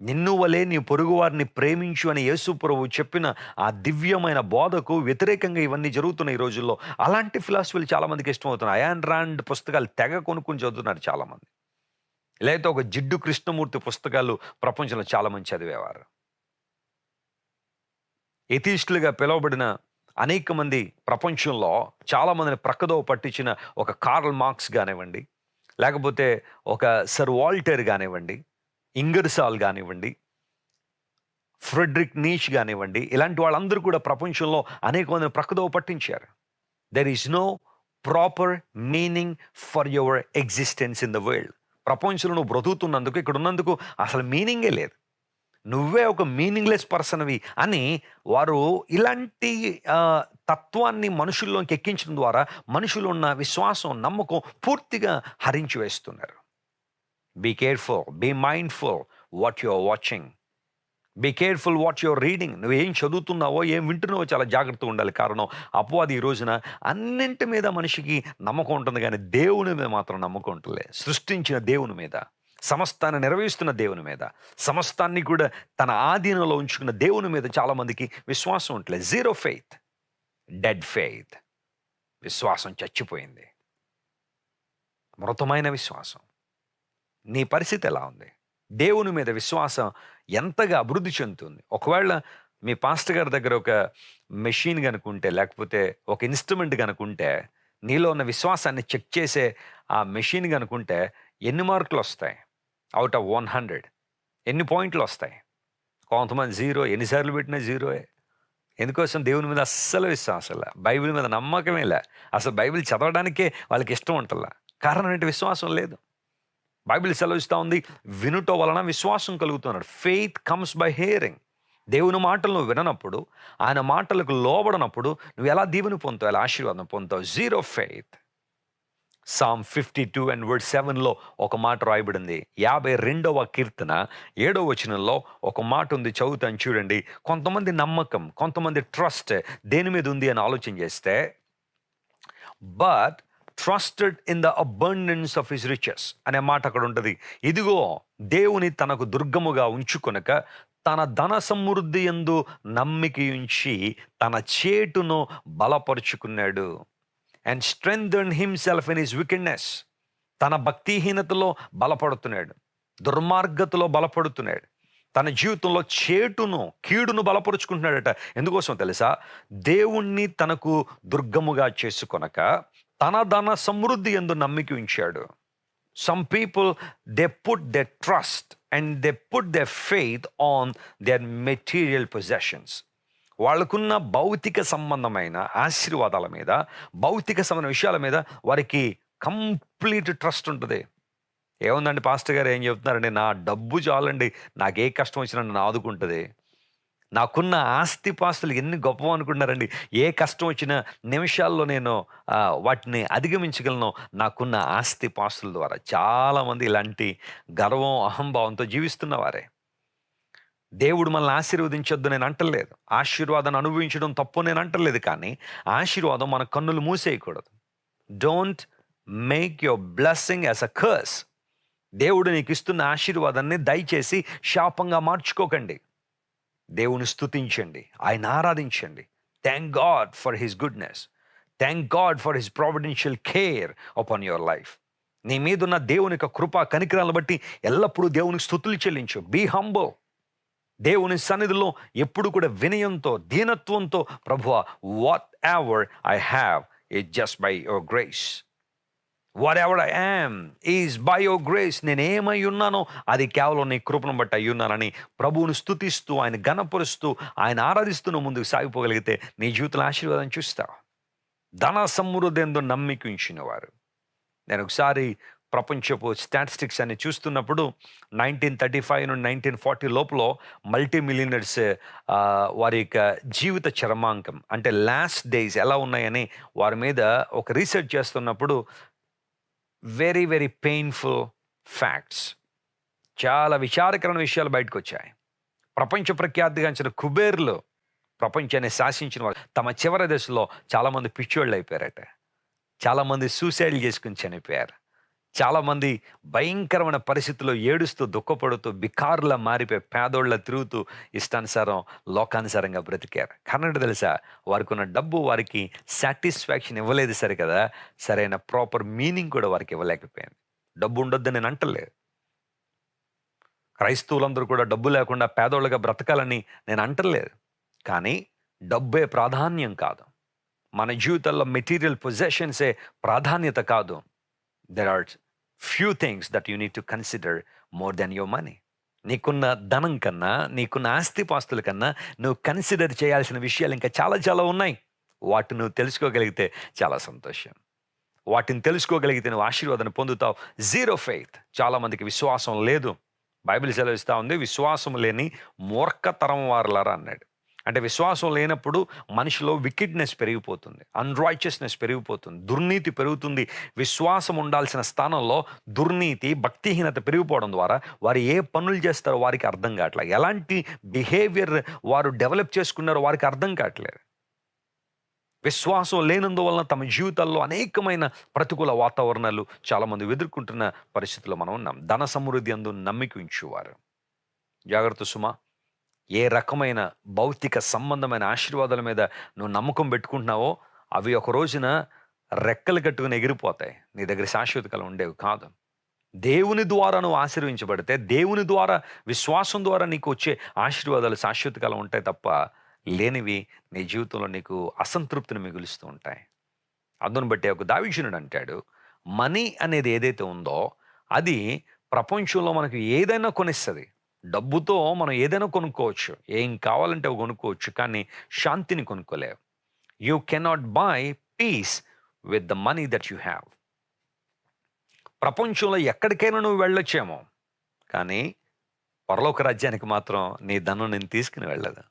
Speaker 1: నిన్ను వలే నీ పొరుగువారిని ప్రేమించు అని యేసు ప్రభువు చెప్పిన ఆ దివ్యమైన బోధకు వ్యతిరేకంగా ఇవన్నీ జరుగుతున్నాయి ఈ రోజుల్లో. అలాంటి ఫిలాసఫీలు చాలా మందికి ఇష్టమవుతున్నాయి. అయాన్ రాండ్ పుస్తకాలు తెగ కొనుక్కొని చదువుతున్నారు చాలామంది. లేకపోతే ఒక జిడ్డు కృష్ణమూర్తి పుస్తకాలు ప్రపంచంలో చాలామంది చదివేవారు. ఎథీస్టులుగా పిలువబడిన అనేక మంది ప్రపంచంలో చాలామందిని ప్రక్కదోవ పట్టించిన ఒక కార్ల్ మార్క్స్ గానివ్వండి, లేకపోతే ఒక సర్ వాల్టర్ గానివ్వండి, ఇంగర్సాల్ గానివ్వండి, ఫ్రెడరిక్ నీష్ గానివ్వండి, ఇలాంటి వాళ్ళందరూ కూడా ప్రపంచంలో అనేక మందిని ప్రక్కదోవ పట్టించారు. There is no proper meaning for your existence in the world. ప్రపంచంలో నువ్వు బ్రతుకుతున్నందుకు, ఇక్కడ ఉన్నందుకు అసలు మీనింగే లేదు. నువ్వే ఒక మీనింగ్‌లెస్ పర్సన్‌వి అని వారు ఇలాంటి తత్వాన్ని మనుషుల్లోకి ఎక్కించడం ద్వారా మనుషులు ఉన్న విశ్వాసం, నమ్మకం పూర్తిగా హరించి వేస్తున్నారు. Be careful, be mindful what you are watching. Be careful what you are reading. నువ్వేం చదువుతున్నావో, ఏం వింటున్నావో చాలా జాగ్రత్తగా ఉండాలి. కారణం అపవాది ఈ రోజున అన్నింటి మీద మనిషికి నమ్మకం ఉంటుంది గానీ దేవుని మీద మాత్రం నమ్మకం ఉంటలే. సృష్టించిన దేవుని మీద, సమస్తాన్ని నెరవేరుస్తున్న దేవుని మీద, సమస్తాన్ని కూడా తన ఆధీనంలో ఉంచుకున్న దేవుని మీద చాలామందికి విశ్వాసం ఉంటలేదు. Zero faith, dead faith. విశ్వాసం చచ్చిపోయింది. మృతమైన విశ్వాసం. నీ పరిస్థితి ఎలా ఉంది? దేవుని మీద విశ్వాసం ఎంతగా అభివృద్ధి చెందుతుంది? ఒకవేళ మీ పాస్టర్ గారి దగ్గర ఒక మెషిన్ గనుకుంటే, లేకపోతే ఒక ఇన్‌స్ట్రుమెంట్ గనుకుంటే, నీలో ఉన్న విశ్వాసాన్ని చెక్ చేసే ఆ మెషిన్ గనుకుంటే ఎన్ని మార్కులొస్తాయి? ఔట్ ఆఫ్ 100 ఎన్ని పాయింట్లొస్తాయి? కొంతమంది 0, ఎన్నిసార్లు పెట్టినా జీరోయే. ఎందుకోసం? దేవుని మీద అస్సలు విశ్వాసం లే. బైబిల్ మీద నమ్మకమే లే. అసలు బైబిల్ చదవడానికే వాళ్ళకి ఇష్టం ఉంటల్లా. కారణం ఏంటి? విశ్వాసం లేదు. బైబిల్ సెలవిస్తా ఉంది, వినుట వలన విశ్వాసం కలుగుతున్నాడు. Faith comes by hearing. దేవుని మాటలు నువ్వు విననప్పుడు, ఆయన మాటలకు లోబడనప్పుడు నువ్వు ఎలా దీవెన పొందుతావు, ఎలా ఆశీర్వాదం పొందుతావు? Zero faith. Psalm 52 and word 7లో ఒక మాట రాయబడింది. 52వ కీర్తన 7వ వచనంలో ఒక మాట ఉంది, చదువుతాను చూడండి. కొంతమంది నమ్మకం, కొంతమంది ట్రస్ట్ దేని మీద ఉంది అని ఆలోచన చేస్తే, but trusted in the abundance of his riches అనే మాట అక్కడ ఉంటుంది. ఇదిగో దేవుని తనకు దుర్గముగా ఉంచుకొనక తన ధన సమృద్ధి యందు నమ్మిక ఉంచి తన చేటును బలపరుచుకున్నాడు. And strengthen himself in his wickedness. తన భక్తిహీనతలో బలపడుతున్నాడు, దుర్మార్గతలో బలపడుతున్నాడు, తన జీవితంలో చేటును, కీడును బలపరుచుకుంటున్నాడట. ఎందుకోసం తెలుసా? దేవుణ్ణి తనకు దుర్గముగా చేసుకొనక తన ధన సమృద్ధి యందు నమ్మిక ఉంచాడు. Some people they put their trust and they put their faith on their material possessions. వాళ్ళకున్న భౌతిక సంబంధమైన ఆశీర్వాదాల మీద, భౌతిక సంబంధమైన విషయాల మీద వారికి కంప్లీట్ ట్రస్ట్ ఉంటుంది. ఏముందండి పాస్టర్ గారు ఏం చెప్తున్నారండి? నా డబ్బు చాలండి, నాకు ఏ కష్టం వచ్చినా నన్ను ఆదుకుంటుంది. నాకున్న ఆస్తిపాస్తులు ఎన్ని గొప్పవి అనుకుంటున్నారండి. ఏ కష్టం వచ్చినా నిమిషాల్లో నేను వాటిని అధిగమించగలను నాకున్న ఆస్తిపాస్తుల ద్వారా. చాలామంది ఇలాంటి గర్వం, అహంభావంతో జీవిస్తున్నవారే. దేవుడు మనల్ని ఆశీర్వదించొద్దు నేను అంటలేదు, ఆశీర్వాదాన్ని అనుభవించడం తప్పు నేను అంటలేదు. కానీ ఆశీర్వాదం మన కన్నులు మూసేయకూడదు. Don't make your blessing as a curse. దేవుడు నీకు ఇస్తున్న ఆశీర్వాదాన్ని దయచేసి శాపంగా మార్చుకోకండి. దేవుని స్తుతించండి, ఆయన ఆరాధించండి. Thank God for his goodness, thank God for his providential care upon your life. నీ మీదున్న దేవుని యొక్క కృపా కనికరాలను బట్టి ఎల్లప్పుడూ దేవునికి స్తుతులు చెల్లించు. Be humble. దేవుని సన్నిధిలో ఎప్పుడు కూడా వినయంతో, దీనత్వంతో, ప్రభువా whatever I have is just by your grace. Whatever I am is by your grace. నేనేమై ఉన్నానో అది కేవలం నీ కృపను బట్టి అయి ఉన్నానని ప్రభువుని స్తుతిస్తూ, ఆయన ఘనపరుస్తూ, ఆయన ఆరాధిస్తూ నువ్వు ముందుకు సాగిపోగలిగితే నీ జీవితంలో ఆశీర్వాదం చూస్తావు. ధన సమృద్ధి ఎందు నమ్మిక ఉంచిన వారు. నేను ఒకసారి ప్రపంచపు స్టాటిస్టిక్స్ అని చూస్తున్నప్పుడు 1935 నుండి 1940 లోపల మల్టీ మిలియనర్స్ వారి యొక్క జీవిత చరమాంకం అంటే లాస్ట్ డేస్ ఎలా ఉన్నాయని వారి మీద ఒక రీసెర్చ్ చేస్తున్నప్పుడు వెరీ వెరీ పెయిన్ఫుల్ ఫ్యాక్ట్స్, చాలా విచారకరమైన విషయాలు బయటకు వచ్చాయి. ప్రపంచ ప్రఖ్యాతిగాంచిన కుబేర్లు, ప్రపంచాన్ని శాసించిన వాళ్ళు తమ చివరి దశలో చాలామంది పిచ్చోళ్ళు అయిపోయారట. చాలామంది సూసైడ్లు చేసుకుని చనిపోయారు. చాలామంది భయంకరమైన పరిస్థితుల్లో ఏడుస్తూ దుఃఖపడుతూ బికారులా మారిపోయి పేదోళ్ళ తిరుగుతూ ఇష్టానుసారం లోకానుసారంగా బ్రతికారు. కారణం తెలుసా? వారికి ఉన్న డబ్బు వారికి సాటిస్ఫాక్షన్ ఇవ్వలేదు సరే కదా, సరైన ప్రాపర్ మీనింగ్ కూడా వారికి ఇవ్వలేకపోయింది. డబ్బు ఉండొద్దని నేను అంటలేదు. క్రైస్తవులందరూ కూడా డబ్బు లేకుండా పేదోళ్ళగా బ్రతకాలని నేను అంటలేదు. కానీ డబ్బే ప్రాధాన్యం కాదు. మన జీవితాల్లో మెటీరియల్ పొజెషన్సే ప్రాధాన్యత కాదు. There are few things that you need to consider more than your money. నీకున్న ధనం కన్నా, నీకున్న ఆస్తిపాస్తుల కన్నా నువ్వు కన్సిడర్ చేయాల్సిన విషయాలు ఇంకా చాలా చాలా ఉన్నాయి. వాటిని నువ్వు తెలుసుకోగలిగితే చాలా సంతోషం. వాటిని తెలుసుకోగలిగితే నువ్వు ఆశీర్వాదాన్ని పొందుతావు. జీరో ఫెయిత్, చాలామందికి విశ్వాసం లేదు. బైబిల్ సెలవిస్తూ ఉంది, విశ్వాసం లేని మూర్ఖతరం వారులారా అన్నాడు. అంటే విశ్వాసం లేనప్పుడు మనిషిలో వికెడ్నెస్ పెరిగిపోతుంది, అన్రైచియస్నెస్ పెరిగిపోతుంది, దుర్నీతి పెరుగుతుంది. విశ్వాసం ఉండాల్సిన స్థానంలో దుర్నీతి, భక్తిహీనత పెరిగిపోవడం ద్వారా వారు ఏ పనులు చేస్తారో వారికి అర్థం కావట్లేదు. ఎలాంటి బిహేవియర్ వారు డెవలప్ చేసుకున్నారో వారికి అర్థం కావట్లేదు. విశ్వాసం లేనందువలన తమ జీవితాల్లో అనేకమైన ప్రతికూల వాతావరణాలు చాలామంది ఎదుర్కొంటున్న పరిస్థితుల్లో మనం ఉన్నాం. ధన సమృద్ధి అందు నమ్మిక ఉంచువారు జాగ్రత్త సుమా. ఏ రకమైన భౌతిక సంబంధమైన ఆశీర్వాదాల మీద నువ్వు నమ్మకం పెట్టుకుంటున్నావో అవి ఒక రోజున రెక్కలు కట్టుకుని ఎగిరిపోతాయి. నీ దగ్గర శాశ్వత కాలం ఉండేవి కాదు. దేవుని ద్వారా నువ్వు ఆశీర్వించబడితే, దేవుని ద్వారా విశ్వాసం ద్వారా నీకు వచ్చే ఆశీర్వాదాలు శాశ్వత కాలం ఉంటాయి తప్ప లేనివి నీ జీవితంలో నీకు అసంతృప్తిని మిగులుస్తూ ఉంటాయి. అందును బట్టి ఒక దావీదుడు అంటాడు, మనీ అనేది ఏదైతే ఉందో అది ప్రపంచంలో మనకు ఏదైనా కొనిస్తుంది. డబ్బుతో మనం ఏదైనా కొనుక్కోవచ్చు, ఏం కావాలంటే అవి కొనుక్కోవచ్చు, కానీ శాంతిని కొనుక్కోలేవు. You cannot buy peace with the money that you have. ప్రపంచంలో ఎక్కడికైనా నువ్వు వెళ్ళొచ్చేమో, కానీ పరలోక రాజ్యానికి మాత్రం నీ ధనం నేను తీసుకుని వెళ్ళదు.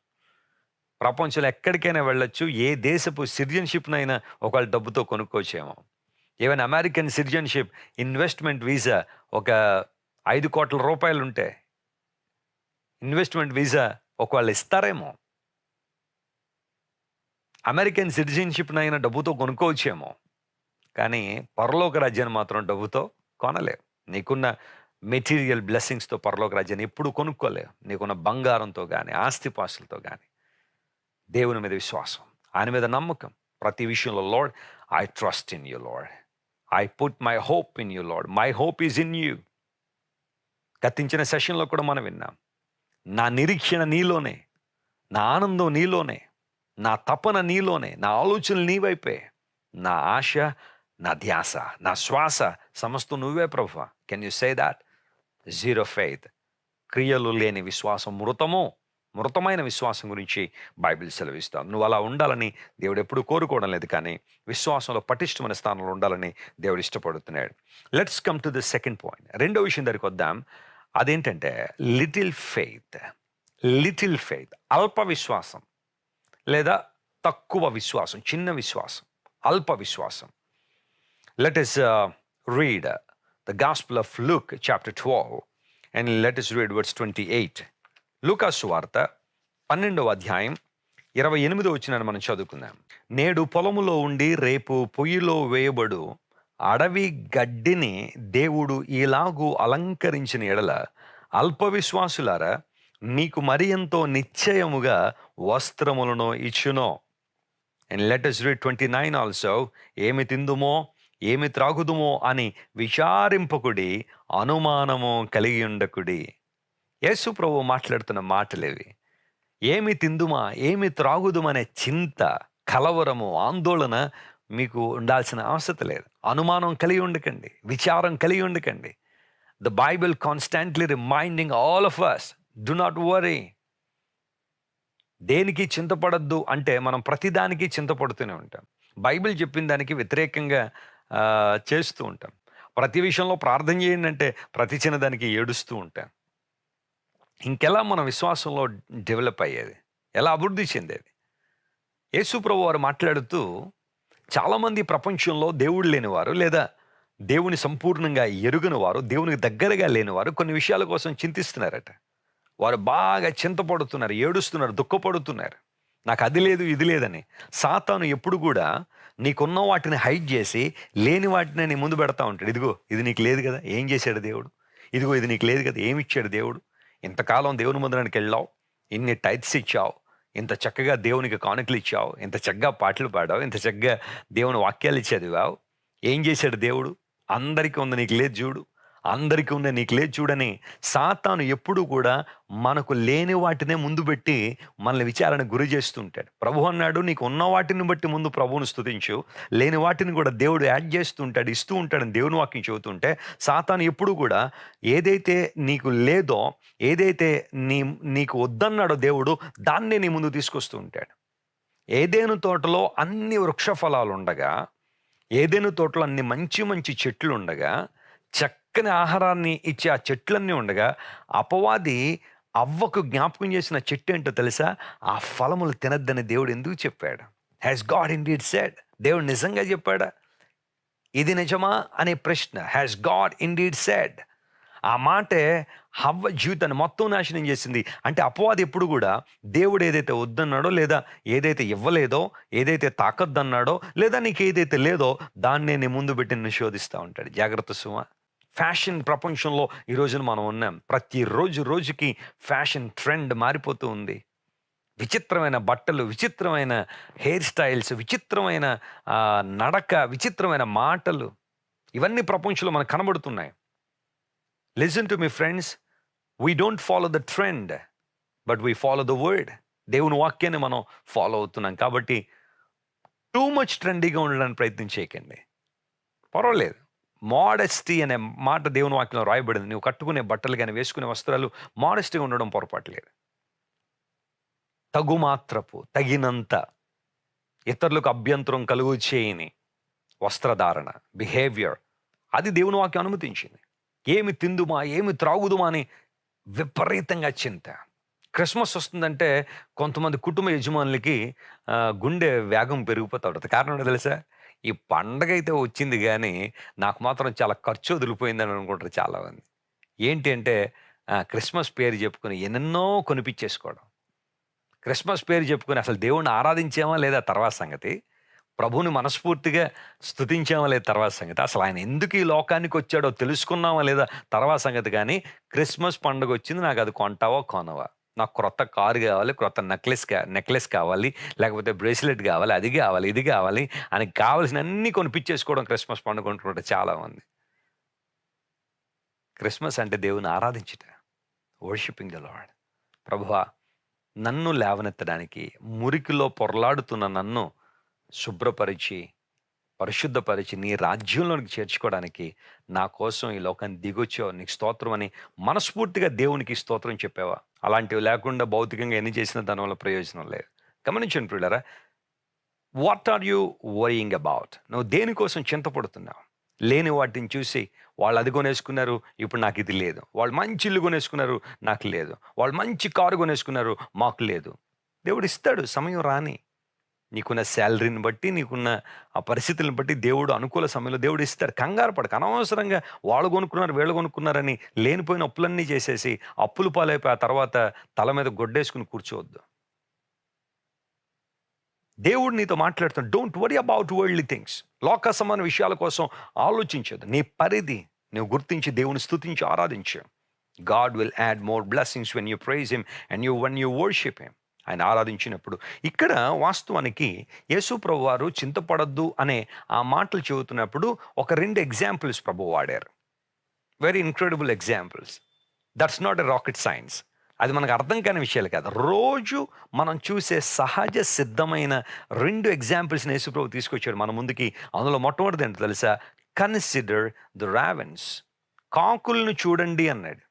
Speaker 1: ప్రపంచంలో ఎక్కడికైనా వెళ్ళొచ్చు, ఏ దేశపు సిటిజన్షిప్నైనా ఒకవేళ డబ్బుతో కొనుక్కోవచ్చేమో. Even American citizenship investment visa ఒక 5 కోట్ల రూపాయలు ఉంటే ఇన్వెస్ట్మెంట్ వీసా ఒకవేళ ఇస్తారేమో. అమెరికన్ సిటిజన్షిప్నైనా డబ్బుతో కొనుక్కోవచ్చేమో, కానీ పరలోక రాజ్యాన్ని మాత్రం డబ్బుతో కొనలేవు. నీకున్న మెటీరియల్ బ్లెస్సింగ్స్తో పరలోక రాజ్యాన్ని ఎప్పుడు కొనుక్కోలేవు. నీకున్న బంగారంతో కానీ, ఆస్తిపాస్తులతో కానీ. దేవుని మీద విశ్వాసం, ఆయన మీద నమ్మకం ప్రతి విషయంలో. Lord, I trust in you lord, I put my hope in you lord, my hope is in you. గతించిన సెషన్లో కూడా మనం విన్నాం, నా నిరీక్షణ నీలోనే, నా ఆనందం నీలోనే, నా తపన నీలోనే, నా ఆలోచనలు నీ వైపే, నా ఆశ, నా ధ్యాస, నా శ్వాస సమస్తం నువ్వే ప్రభువా. Can you say that? Zero faith, క్రియలు లేని విశ్వాసం మృతమైన విశ్వాసం గురించి బైబిల్ సెలవిస్తాం. నువ్వు అలా ఉండాలని దేవుడు ఎప్పుడు కోరుకోవడం లేదు, కానీ విశ్వాసంలో పటిష్టమైన స్థానంలో ఉండాలని దేవుడు ఇష్టపడుతున్నాడు. Let's come to the second point. రెండో విషయం దగ్గరికి వద్దాం. అదేంటంటే లిటిల్ ఫెయిత్. లిటిల్ ఫెయిత్, అల్ప విశ్వాసం లేదా తక్కువ విశ్వాసం, చిన్న విశ్వాసం, అల్ప విశ్వాసం. Let us read the Gospel of Luke chapter 12 and let us read verse 28. లూకాసు వార్త 12వ అధ్యాయం 28వ వచనాన్ని మనం చదువుకుందాం. నేడు పొలములో ఉండి రేపు పొయ్యిలో వేయబడు అడవి గడ్డిని దేవుడు ఈలాగు అలంకరించిన ఎడల అల్ప విశ్వాసులారా మీకు మరి ఎంతో నిశ్చయముగా వస్త్రములను ఇచ్చునో. And let us read 29 also. ఏమి తిందుమో ఏమి త్రాగుదుమో అని విచారింపకుడి, అనుమానము కలిగి ఉండకుడి. యేసు ప్రభు మాట్లాడుతున్న మాటలేవి. ఏమి తిందుమా ఏమి త్రాగుదుమనే చింత, కలవరము, ఆందోళన మీకు ఉండాల్సిన అవసరం లేదు. అనుమానం కలిగి ఉండకండి, విచారం కలిగి ఉండకండి. The Bible constantly reminding all of us, do not worry. దేనికి చింతపడద్దు అంటే మనం ప్రతిదానికి చింతపడుతూనే ఉంటాం. బైబిల్ చెప్పిన దానికి వ్యతిరేకంగా చేస్తూ ఉంటాం. ప్రతి విషయంలో ప్రార్థన చేయండి అంటే ప్రతి చిన్నదానికి ఏడుస్తూ ఉంటాను. ఇంకెలా మన విశ్వాసంలో డెవలప్ అయ్యేది? ఎలా అభివృద్ధి చెందేది? యేసు ప్రభువారు మాట్లాడుతూ చాలామంది ప్రపంచంలో దేవుడు లేనివారు, లేదా దేవుని సంపూర్ణంగా ఎరుగని వారు, దేవునికి దగ్గరగా లేనివారు కొన్ని విషయాల కోసం చింతిస్తున్నారట. వారు బాగా చింతపడుతున్నారు, ఏడుస్తున్నారు, దుఃఖపడుతున్నారు. నాకు అది లేదు, ఇది లేదని. సాతాను ఎప్పుడు కూడా నీకున్న వాటిని హైడ్ చేసి, లేని వాటిని నీ ముందు పెడతా ఉంటాడు. ఇదిగో ఇది నీకు లేదు కదా, ఏం చేశాడు దేవుడు? ఇదిగో ఇది నీకు లేదు కదా, ఏమిచ్చాడు దేవుడు? ఇంతకాలం దేవుని మందిరానికి వెళ్ళావు, ఇన్ని టైత్స్ ఇచ్చావు, ఇంత చక్కగా దేవునికి కానుకలు ఇచ్చావు, ఇంత చక్కగా పాటలు పాడావు, ఇంత చక్కగా దేవుని వాక్యాలు చదివావు. ఏం చేశాడు దేవుడు? అందరికీ ఉంది, నీకు లేదు చూడు. అందరికీ ఉంది, నీకు లేదు చూడని సాతాను ఎప్పుడూ కూడా మనకు లేని వాటినే ముందు పెట్టి మనల్ని విచారణకు గురి చేస్తూ ఉంటాడు. ప్రభు అన్నాడు, నీకు ఉన్న వాటిని బట్టి ముందు ప్రభువును స్తుతించు, లేని వాటిని కూడా దేవుడు యాడ్ చేస్తూ ఉంటాడు, ఇస్తూ ఉంటాడని దేవుని వాక్యం చెబుతుంటే, సాతాను ఎప్పుడూ కూడా ఏదైతే నీకు లేదో, ఏదైతే నీకు వద్దన్నాడో దేవుడు, దాన్నే నీ ముందు తీసుకొస్తూ ఉంటాడు. ఏదేను తోటలో అన్ని వృక్ష ఫలాలు ఉండగా, ఏదేను తోటలో అన్ని మంచి మంచి చెట్లు ఉండగా, చక్కని ఆహారాన్ని ఇచ్చే ఆ చెట్లన్నీ ఉండగా, అపవాది అవ్వకు జ్ఞాపకం చేసిన చెట్టు ఏంటో తెలుసా? ఆ ఫలములు తినద్దని దేవుడు ఎందుకు చెప్పాడు? Has God indeed said? దేవుడు నిజంగా చెప్పాడా? ఇది నిజమా అనే ప్రశ్న. Has God indeed said? ఆ మాటే హవ్వ జీవితాన్ని మొత్తం నాశనం చేసింది. అంటే అపవాది ఎప్పుడు కూడా దేవుడు ఏదైతే వద్దన్నాడో, లేదా ఏదైతే ఇవ్వలేదో, ఏదైతే తాకద్దన్నాడో, లేదా నీకు ఏదైతే లేదో దాన్నే నీ ముందు పెట్టి నిన్ను శోధిస్తూ ఉంటాడు. జాగ్రత్త సుమ. ఫ్యాషన్ ప్రపంచంలో ఈ రోజున మనం ఉన్నాం. ప్రతిరోజు రోజుకి ఫ్యాషన్ ట్రెండ్ మారిపోతూ ఉంది. విచిత్రమైన బట్టలు, విచిత్రమైన హెయిర్ స్టైల్స్, విచిత్రమైన నడక, విచిత్రమైన మాటలు, ఇవన్నీ ప్రపంచంలో మనకు కనబడుతున్నాయి. Listen to me friends, we don't follow the trend, but we follow the word. దేవుని వాక్యాన్ని మనం ఫాలో అవుతున్నాం. కాబట్టి టూ మచ్ ట్రెండీగా ఉండడానికి ప్రయత్నం చేయకండి, పర్వాలేదు. మోడెస్టీ అనే మాట దేవుని వాక్యంలో రాయబడింది. నువ్వు కట్టుకునే బట్టలు కానీ, వేసుకునే వస్త్రాలు మోడెస్టీగా ఉండడం పొరపాట్లేదు. తగుమాత్రపు, తగినంత, ఇతరులకు అభ్యంతరం కలుగు చేయని వస్త్రధారణ, బిహేవియర్, అది దేవుని వాక్యం అనుమతించింది. ఏమి తిందుమా, ఏమి త్రాగుదుమా అని విపరీతంగా చింత. క్రిస్మస్ వస్తుందంటే కొంతమంది కుటుంబ యజమానులకి గుండె వేగం పెరిగిపోతూ ఉంటుంది. కారణం తెలుసా? ఈ పండగ అయితే వచ్చింది కానీ నాకు మాత్రం చాలా ఖర్చు వదిలిపోయిందని అనుకుంటారు చాలామంది. ఏంటి అంటే క్రిస్మస్ పేరు చెప్పుకొని ఎన్నెన్నో కొనిపించేసుకోవడం. క్రిస్మస్ పేరు చెప్పుకొని అసలు దేవుణ్ణి ఆరాధించామా లేదా తర్వాత సంగతి, ప్రభువుని మనస్ఫూర్తిగా స్తుతించామా లేదా తర్వాత సంగతి, అసలు ఆయన ఎందుకు ఈ లోకానికి వచ్చాడో తెలుసుకున్నామా లేదా తర్వాత సంగతి. కానీ క్రిస్మస్ పండుగ వచ్చింది, నాకు అది కొంటావా కొనవా, నాకు క్రొత్త కారు కావాలి, క్రొత్త నెక్లెస్ కావాలి, లేకపోతే బ్రేస్లెట్ కావాలి, అది కావాలి, ఇది కావాలి అని కావాల్సిన అన్నీ కొనిపించేసుకోవడం క్రిస్మస్ పండుగ కొంటుకుంటే చాలామంది. క్రిస్మస్ అంటే దేవుని ఆరాధించుట, వర్షిపింగ్ ద లార్డ్. ప్రభువా, నన్ను లేవనెత్తడానికి, మురికిలో పొరలాడుతున్న నన్ను శుభ్రపరిచి, పరిశుద్ధపరిచి నీ రాజ్యంలోనికి చేర్చుకోవడానికి నా కోసం ఈ లోకాన్ని దిగొచ్చావు, నీకు స్తోత్రం అని మనస్ఫూర్తిగా దేవునికి స్తోత్రం చెప్పావా? అలాంటివి లేకుండా భౌతికంగా ఎన్ని చేసిన దానివల్ల ప్రయోజనం లేదు. గమనించండి ప్రియులారా, what are you worrying about? నువ్వు దేనికోసం చింతపడుతున్నావు? లేని వాటిని చూసి వాళ్ళు అది కొనేసుకున్నారు, ఇప్పుడు నాకు ఇది లేదు. వాళ్ళు మంచి ఇల్లు కొనేసుకున్నారు, నాకు లేదు. వాళ్ళు మంచి కారు కొనేసుకున్నారు, మాకు లేదు. దేవుడు ఇస్తాడు సమయం రాని. నీకున్న శాలరీని బట్టి, నీకున్న ఆ పరిస్థితులను బట్టి దేవుడు అనుకూల సమయంలో దేవుడు ఇస్తాడు. కంగారు పడక. అనవసరంగా వాళ్ళు కొనుక్కున్నారు, వీళ్ళు కొనుక్కున్నారని లేనిపోయిన అప్పులన్నీ చేసేసి అప్పులు పాలైపోయి ఆ తర్వాత తల మీద గొడ్డేసుకుని కూర్చోవద్దు. దేవుడు నీతో మాట్లాడుతాడు. Don't worry about worldly things. లోక సమాన విషయాల కోసం ఆలోచించదు. నీ పరిధి నువ్వు గుర్తించి దేవుని స్తుతించి ఆరాధించు. God will add more blessings when you praise him and when you worship him. ఆయన ఆరాధించినప్పుడు. ఇక్కడ వాస్తవానికి యేసు ప్రభు వారు చింతపడద్దు అనే ఆ మాటలు చెబుతున్నప్పుడు ఒక 2 ఎగ్జాంపుల్స్ ప్రభు వాడారు. Very incredible examples. That's not a rocket science. అది మనకు అర్థం కాని విషయాలు కాదు. రోజు మనం చూసే సహజ సిద్ధమైన 2 ఎగ్జాంపుల్స్ని యేసు ప్రభు తీసుకొచ్చాడు మన ముందుకి. అందులో మొట్టమొదటిది ఏంటో తెలుసా? Consider the ravens. కాకులను చూడండి అన్నాడు.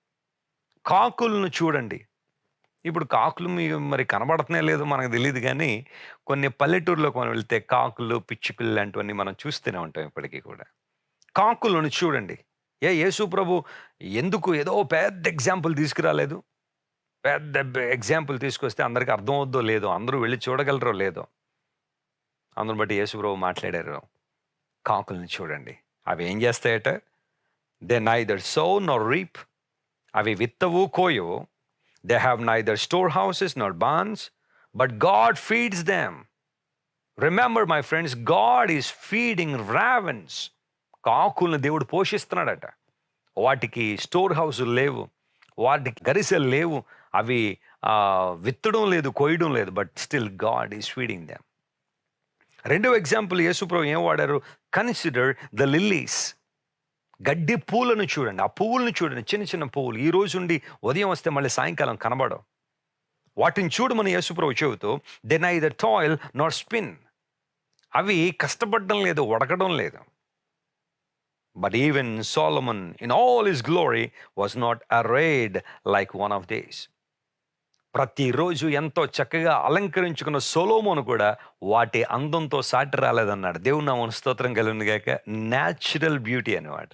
Speaker 1: కాకులను చూడండి. ఇప్పుడు కాకులు మరి కనబడుతున్నాయో లేదో మనకు తెలియదు కానీ కొన్ని పల్లెటూరులోకి మనం వెళ్తే కాకులు, పిచ్చుకలు లాంటివన్నీ మనం చూస్తూనే ఉంటాం ఇప్పటికీ కూడా. కాకులను చూడండి. యేసు ప్రభు ఎందుకు ఏదో పెద్ద ఎగ్జాంపుల్ తీసుకురాలేదు? పెద్ద ఎగ్జాంపుల్ తీసుకొస్తే అందరికి అర్థం అవుద్దో లేదో, అందరూ వెళ్ళి చూడగలరో లేదో, అందుని బట్టి యేసు ప్రభు మాట్లాడారు. కాకులను చూడండి, అవి ఏం చేస్తాయట? దే నైదర్ సౌ నార్ రీప్, అవి విత్తవు కోయవు. They have neither storehouses nor barns, but God feeds them. Remember my friends, God is feeding ravens. కాకులను దేవుడు పోషిస్తున్నాడట. వాటికి స్టోర్ హౌసులు లేవు, వాటికి గరిసెలు లేవు, అవి విత్తడం లేదు, కోయడం లేదు, but still God is feeding them. రెండవ ఎగ్జాంపుల్ యేసుప్రభు ఏం వాడారు? Consider the lilies. గడ్డి పూలను చూడండి, ఆ పువ్వులను చూడండి, చిన్న చిన్న పువ్వులు. ఈ రోజు నుండి ఉదయం వస్తే మళ్ళీ సాయంకాలం కనబడవు. వాటిని చూడమని యేసుప్రభు చెబుతూ, they neither toil Nar spin. అవి కష్టపడడం లేదు, వడకడం లేదు. But even Solomon in all his glory was not arrayed like one of these. ప్రతిరోజు ఎంతో చక్కగా అలంకరించుకున్న సొలొమోను కూడా వాటి అందంతో సాటి రాలేదన్నాడు. దేవుని నామమునకు స్తోత్రం కలుగును గాక. న్యాచురల్ బ్యూటీ అన్నమాట.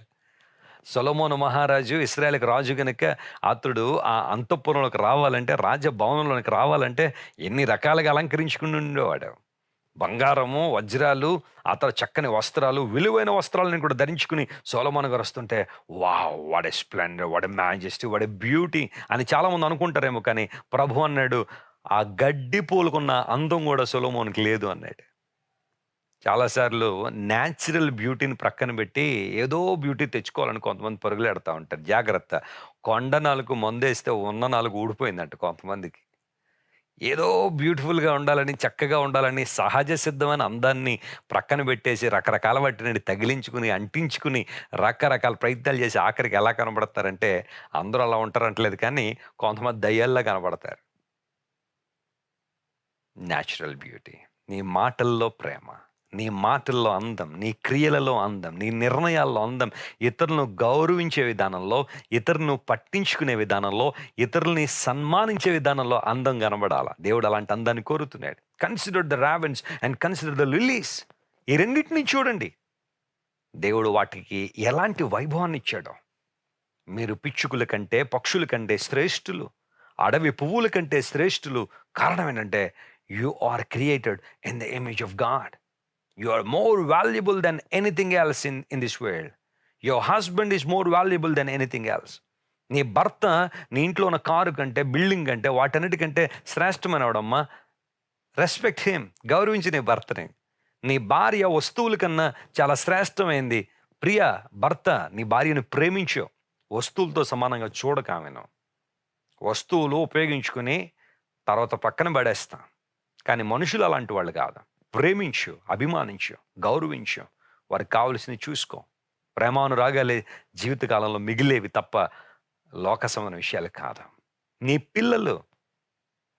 Speaker 1: సొలొమోను మహారాజు ఇశ్రాయేలుకి రాజు గనుక అతడు ఆ అంతఃపురంలోకి రావాలంటే, రాజభవనంలోకి రావాలంటే ఎన్ని రకాలుగా అలంకరించుకుని ఉండేవాడు. బంగారము, వజ్రాలు, ఆ తర్వాత చక్కని వస్త్రాలు, విలువైన వస్త్రాలను కూడా ధరించుకుని సొలొమోను గారు వస్తుంటే, wow, what a Splendor, what a majesty, what a beauty అని చాలామంది అనుకుంటారేమో. కానీ ప్రభు అన్నాడు, ఆ గడ్డి పూలుకున్న అందం కూడా సొలొమోనుకి లేదు అన్నాడు. చాలాసార్లు న్యాచురల్ బ్యూటీని ప్రక్కన పెట్టి ఏదో బ్యూటీ తెచ్చుకోవాలని కొంతమంది పరుగులు ఉంటారు. జాగ్రత్త, కొండ నాలుగు మందేస్తే ఉన్న నాలుగు ఊడిపోయిందంట కొంతమందికి. ఏదో బ్యూటిఫుల్గా ఉండాలని, చక్కగా ఉండాలని సహజ సిద్ధమైన అందాన్ని ప్రక్కన పెట్టేసి రకరకాల వాటిని తగిలించుకుని, అంటించుకుని, రకరకాల ప్రయత్నాలు చేసి ఆఖరికి ఎలా కనబడతారంటే, అందరూ అలా ఉంటారంటలేదు కానీ కొంతమంది దయ్యాల్లా కనబడతారు. Natural beauty. నీ మాటల్లో ప్రేమ, నీ మాటల్లో అందం, నీ క్రియలలో అందం, నీ నిర్ణయాల్లో అందం, ఇతరులను గౌరవించే విధానంలో, ఇతరులను పట్టించుకునే విధానంలో, ఇతరుల్ని సన్మానించే విధానంలో అందం కనబడాల. దేవుడు అలాంటి అందాన్ని కోరుతున్నాడు. Consider the ravens and consider the lilies. ఈ రెండింటినీ చూడండి. దేవుడు వాటికి ఎలాంటి వైభవాన్ని ఇచ్చాడో. మీరు పిచ్చుకుల కంటే, పక్షుల కంటే శ్రేష్ఠులు, అడవి పువ్వుల కంటే శ్రేష్ఠులు. కారణం ఏంటంటే, you are created in the image of God. You are more valuable than anything else in this world. Your husband is more valuable than anything else. నీ భర్త నీ ఇంట్లో ఉన్న కారు కంటే, బిల్డింగ్ కంటే, వాటన్నిటికంటే శ్రేష్టమైనవాడమ్మా. Respect him. గౌరవించి నీ భర్తని. నీ భార్య వస్తువుల కన్నా చాలా శ్రేష్టమైంది. ప్రియ భర్త, నీ భార్యను ప్రేమించు. వస్తువులతో సమానంగా చూడక ఆమెను. వస్తువులు ఉపయోగించుకుని తర్వాత పక్కన పడేస్తాం, కానీ మనుషులు అలాంటి వాళ్ళు కాదు. ప్రేమించు, అభిమానించు, గౌరవించు, వారికి కావలసినవి చూసుకో. ప్రేమానురాగాలే జీవితకాలంలో మిగిలేవి తప్ప లోకసమైన విషయాలు కాదు. నీ పిల్లలు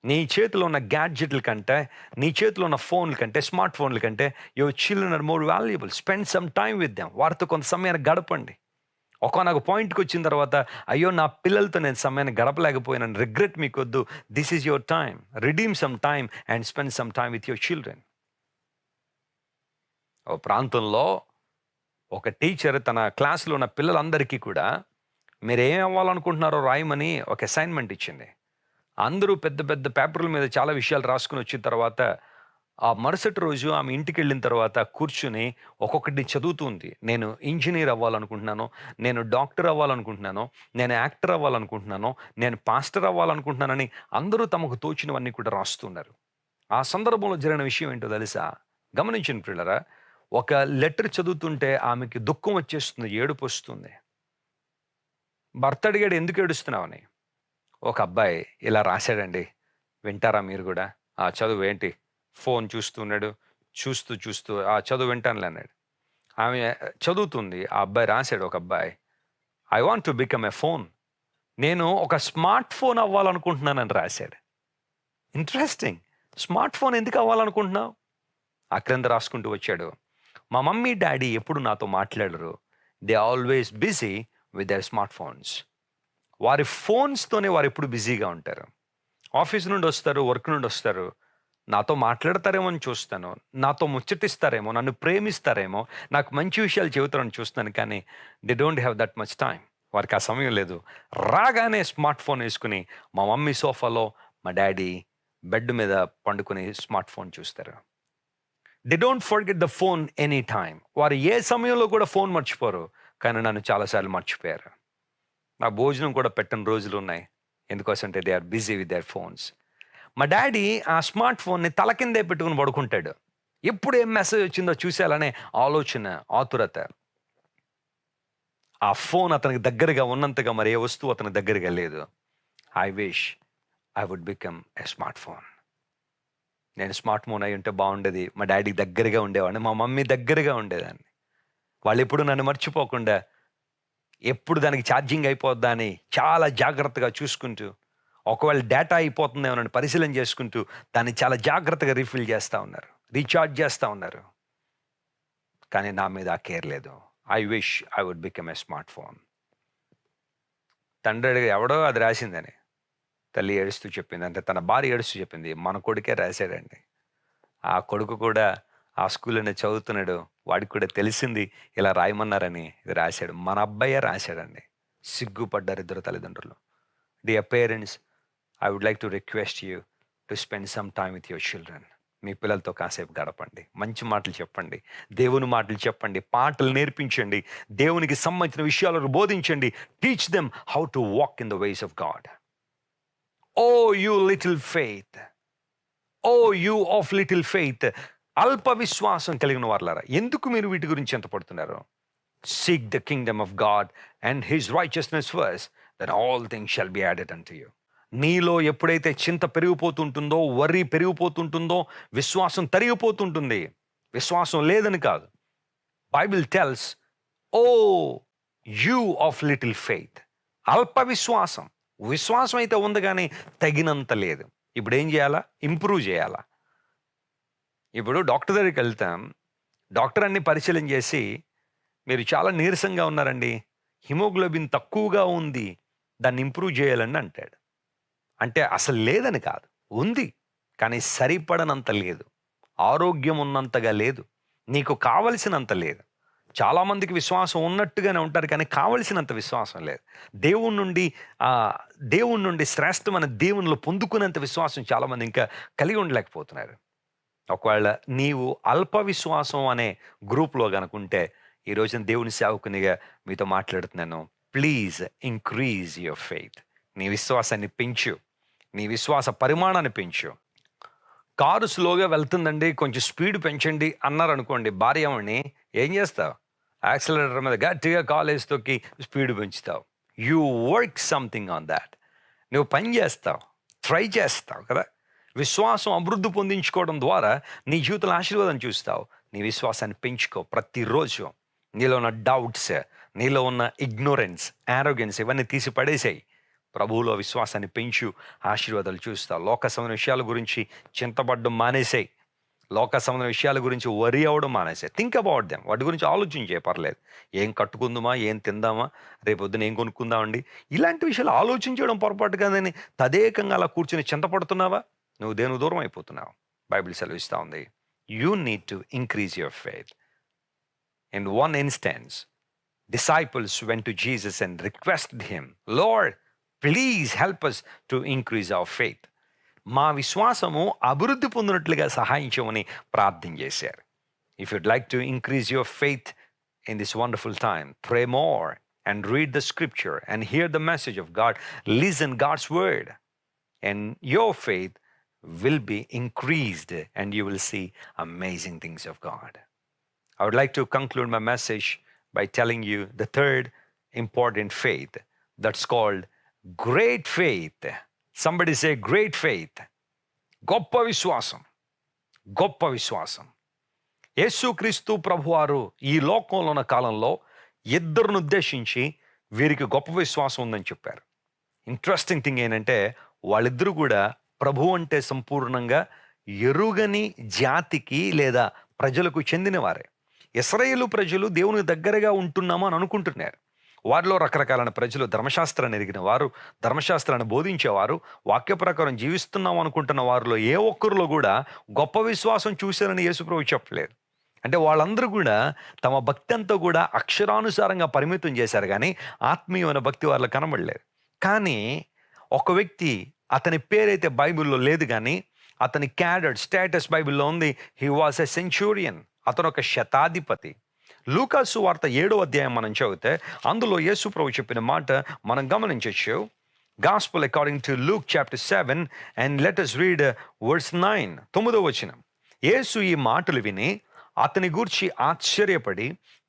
Speaker 1: నీ చేతిలో ఉన్న గ్యాడ్జెట్ల కంటే, నీ చేతిలో ఉన్న ఫోన్ల కంటే, స్మార్ట్ ఫోన్ల కంటే, your children are more valuable. Spend some time with them. వారితో కొంత సమయాన్ని గడపండి. నాకు పాయింట్కి వచ్చిన తర్వాత, అయ్యో నా పిల్లలతో నేను సమయాన్ని గడపలేకపోయినాను, రిగ్రెట్ మీకొద్దు. This is your time. Redeem some time and spend some time with your children. ఓ ప్రాంతంలో ఒక టీచర్ తన క్లాసులో ఉన్న పిల్లలందరికీ కూడా మీరు ఏం అవ్వాలనుకుంటున్నారో రాయమని ఒక అసైన్మెంట్ ఇచ్చింది. అందరూ పెద్ద పెద్ద పేపర్ల మీద చాలా విషయాలు రాసుకుని వచ్చిన తర్వాత, ఆ మరుసటి రోజు ఆమె ఇంటికి వెళ్ళిన తర్వాత కూర్చుని ఒక్కొక్కటి చదువుతుంది. నేను ఇంజనీర్ అవ్వాలనుకుంటున్నాను, నేను డాక్టర్ అవ్వాలనుకుంటున్నాను, నేను యాక్టర్ అవ్వాలనుకుంటున్నాను, నేను పాస్టర్ అవ్వాలనుకుంటున్నానని అందరూ తమకు తోచినవన్నీ కూడా రాస్తున్నారు. ఆ సందర్భంలో జరిగిన విషయం ఏంటో తెలుసా? గమనించిన పిల్లరా, ఒక లెటర్ చదువుతుంటే ఆమెకి దుఃఖం వచ్చేస్తుంది, ఏడుపు వస్తుంది. భర్త అడిగాడు, ఎందుకు ఏడుస్తున్నావని. ఒక అబ్బాయి ఇలా రాశాడండి, వింటారా మీరు కూడా? ఆ చదువు ఏంటి? ఫోన్ చూస్తున్నాడు. చూస్తూ చూస్తూ ఆ చదువు వింటానులే అన్నాడు. ఆమె చదువుతుంది. ఆ అబ్బాయి రాశాడు, ఒక అబ్బాయి, I want to become a phone. నేను ఒక స్మార్ట్ ఫోన్ అవ్వాలనుకుంటున్నానని రాశాడు. ఇంట్రెస్టింగ్. స్మార్ట్ ఫోన్ ఎందుకు అవ్వాలనుకుంటున్నావు? ఆ క్రింద రాసుకుంటూ వచ్చాడు, మా మమ్మీ డాడీ ఎప్పుడు నాతో మాట్లాడరు. They always busy with their smart phones. వారి ఫోన్స్తోనే వారు ఎప్పుడు బిజీగా ఉంటారు. ఆఫీస్ నుండి వస్తారు, వర్క్ నుండి వస్తారు, నాతో మాట్లాడతారేమో అని చూస్తాను. నాతో ముచ్చటిస్తారేమో, నన్ను ప్రేమిస్తారేమో, నాకు మంచి విషయాలు చెబుతారని చూస్తున్నాను. కానీ they don't have that much time. వారికి ఆ సమయం లేదు. రాగానే స్మార్ట్ ఫోన్ వేసుకుని మా మమ్మీ సోఫాలో, మా డ్యాడీ బెడ్ మీద పండుకొని స్మార్ట్ ఫోన్ చూస్తారు. They don't forget the phone any time. వారు ఏ సమయంలో కూడా ఫోన్ మర్చిపోరు. కానీ నన్ను చాలాసార్లు మర్చిపోయారు. నా భోజనం కూడా పెట్టని రోజులున్నాయి. ఎందుకోసంటే they are busy with their phones. మా డ్యాడీ ఆ స్మార్ట్ ఫోన్‌ని తల కిందే పెట్టుకొని పడుకుంటాడు. ఎప్పుడు ఏం మెసేజ్ వచ్చిందో చూసేయాలనే ఆలోచన, ఆతురత. ఆ ఫోన్ అతనికి దగ్గరగా ఉన్నంతగా మరి ఏ వస్తువు అతనికి దగ్గరగా లేదు. I wish I would become a smart phone. నేను స్మార్ట్ ఫోన్ అయ్యుంటే బాగుండేది. మా డ్యాడీకి దగ్గరగా ఉండేవాడిని. మా మమ్మీ దగ్గరగా ఉండేదాన్ని. వాళ్ళెప్పుడు నన్ను మర్చిపోకుండా ఎప్పుడు దానికి ఛార్జింగ్ అయిపోద్దా అని చాలా జాగ్రత్తగా చూసుకుంటూ, ఒకవేళ డేటా అయిపోతుందేమోనని పరిశీలన చేసుకుంటూ, దాన్ని చాలా జాగ్రత్తగా రీఫిల్ చేస్తా ఉన్నారు. రీచార్జ్ చేస్తా ఉన్నారు. కానీ నా మీద ఆ కేర్ లేదు. I wish I would become a smart phone. తండ్రి అడిగి ఎవడో అది రాసిందని. తల్లి ఏడుస్తూ చెప్పింది. అంటే తన భార్య ఏడుస్తూ చెప్పింది. మన కొడుకే రాశాడండి. ఆ కొడుకు కూడా ఆ స్కూల్లోనే చదువుతున్నాడు. వాడికి కూడా తెలిసింది ఇలా రాయమన్నారని ఇది రాశాడు. మన అబ్బాయే రాశాడండి. సిగ్గుపడ్డారు ఇద్దరు తల్లిదండ్రులు. Dear parents, I would like to request you to spend some time with your children. మీ పిల్లలతో కాసేపు గడపండి. మంచి మాటలు చెప్పండి. దేవుని మాటలు చెప్పండి. పాటలు నేర్పించండి. దేవునికి సంబంధించిన విషయాలను బోధించండి. Teach them how to walk in the ways of God. O you little faith, O you of little faith. అల్ప విశ్వాసం కలిగిన వారులారా, ఎందుకు మీరు వీటి గురించి ఎంత పడుతున్నారు? Seek the kingdom of God and his righteousness first, then all things shall be added unto you. నీలో ఎప్పుడైతే చింత పెరిగిపోతుంటుందో, వర్రీ పెరిగిపోతుంటుందో, విశ్వాసం తరిగిపోతుంటుంది. విశ్వాసం లేదని కాదు. Bible tells, O you of little faith. అల్ప విశ్వాసం. విశ్వాసం అయితే ఉంది కానీ తగినంత లేదు. ఇప్పుడు ఏం చేయాలా? ఇంప్రూవ్ చేయాలా? ఇప్పుడు డాక్టర్ దగ్గరికి వెళ్తాం. డాక్టర్ అన్ని పరిశీలన చేసి, మీరు చాలా నీరసంగా ఉన్నారండి, హిమోగ్లోబిన్ తక్కువగా ఉంది, దాన్ని ఇంప్రూవ్ చేయాలని అంటాడు. అంటే అసలు లేదని కాదు, ఉంది, కానీ సరిపడనంత లేదు. ఆరోగ్యం ఉన్నంతగా లేదు. నీకు కావలసినంత లేదు. చాలామందికి విశ్వాసం ఉన్నట్టుగానే ఉంటారు, కానీ కావలసినంత విశ్వాసం లేదు. దేవుని నుండి దేవుని నుండి శ్రేష్టమైన దేవునిలో పొందుకునేంత విశ్వాసం చాలామంది ఇంకా కలిగి ఉండలేకపోతున్నారు. ఒకవేళ నీవు అల్ప విశ్వాసం అనే గ్రూప్లో కనుకుంటే, ఈ రోజున దేవుని సేవకునిగా మీతో మాట్లాడుతున్నాను. Please increase your faith. నీ విశ్వాసాన్ని పెంచు. నీ విశ్వాస పరిమాణాన్ని పెంచు. కారు స్లోగా వెళ్తుందండి, కొంచెం స్పీడ్ పెంచండి అన్నారు అనుకోండి భార్యమని, ఏం చేస్తావు? యాక్సిలరేటర్ మీద గట్టిగా కాలు వేసి తొక్కి స్పీడ్ పెంచుతావు. You work something on that. నువ్వు పని చేస్తావు, ట్రై చేస్తావు కదా. విశ్వాసం అభివృద్ధి పొందించుకోవడం ద్వారా నీ జీవితంలో ఆశీర్వాదం చూస్తావు. నీ విశ్వాసాన్ని పెంచుకో. ప్రతిరోజు నీలో ఉన్న డౌట్స్, నీలో ఉన్న ఇగ్నోరెన్స్, యారోగెన్స్ ఇవన్నీ తీసి పడేసాయి. ప్రభువులో విశ్వాసాన్ని పెంచు, ఆశీర్వాదాలు చూస్తావు. లోక సంబంధ విషయాల గురించి చింతపడడం మానేసాయి. లోక సంబంధ విషయాల గురించి వరి అవ్వడం మానేసాయి. Think about them. వాటి గురించి ఆలోచించే పర్లేదు. ఏం కట్టుకుందామా, ఏం తిందామా, రేపొద్దున ఏం కొనుక్కుందామండి, ఇలాంటి విషయాలు ఆలోచించడం పొరపాటు కాదని తదేకంగా అలా కూర్చుని చింతపడుతున్నావా? నువ్వు దేవునికి దూరం అయిపోతున్నావు. బైబిల్ సెలవిస్తూ ఉంది, you need to increase your faith. In one instance, disciples went to Jesus and requested him, Lord, please help us to increase our faith. మా విశ్వాసము అభివృద్ధి పొందినట్లుగా సహాయం చేయమని ప్రార్థన చేశారు. If you'd like to increase your faith in this wonderful time, pray more and read the scripture and hear the message of God. Listen God's word and your faith will be increased and you will see amazing things of God. I would like to conclude my message by telling you the third important faith, that's called great faith. Somebody say great faith. గొప్ప విశ్వాసం. గొప్ప విశ్వాసం. యేసుక్రీస్తు ప్రభువారు ఈ లోకంలో ఉన్న కాలంలో ఇద్దరిని ఉద్దేశించి వీరికి గొప్ప విశ్వాసం ఉందని చెప్పారు. ఇంట్రెస్టింగ్ థింగ్ ఏంటంటే, వాళ్ళిద్దరూ కూడా ప్రభు అంటే సంపూర్ణంగా ఎరుగని జాతికి లేదా ప్రజలకు చెందినవారే. ఇశ్రాయేలు ప్రజలు దేవునికి దగ్గరగా ఉంటున్నాము అని అనుకుంటున్నారు. వారిలో రకరకాలైన ప్రజలు ధర్మశాస్త్రాన్ని ఎరిగిన వారు, ధర్మశాస్త్రాన్ని బోధించేవారు, వాక్య ప్రకారం జీవిస్తున్నాం అనుకుంటున్న వారిలో ఏ ఒక్కరిలో కూడా గొప్ప విశ్వాసం చూశారని యేసుప్రభు చెప్పలేదు. అంటే వాళ్ళందరూ కూడా తమ భక్తి అంతా కూడా అక్షరానుసారంగా పరిమితం చేశారు కానీ ఆత్మీయమైన భక్తి వాళ్ళకి కనబడలేదు. కానీ ఒక వ్యక్తి, అతని పేరైతే బైబిల్‌లో లేదు గానీ అతని క్యాడర్ స్టేటస్ బైబిల్‌లో ఉంది. He was a Centurion. అతను ఒక శతాధిపతి. లూకా సువార్త 7వ అధ్యాయం మనం చదివితే అందులో యేసు ప్రభు చెప్పిన మాట మనం గమనించొచ్చు. Gospel according to Luke chapter 7 and let us read verse 9. 9వ వచనం. యేసు ఈ మాటలు విని అతని గూర్చి ఆశ్చర్యపడి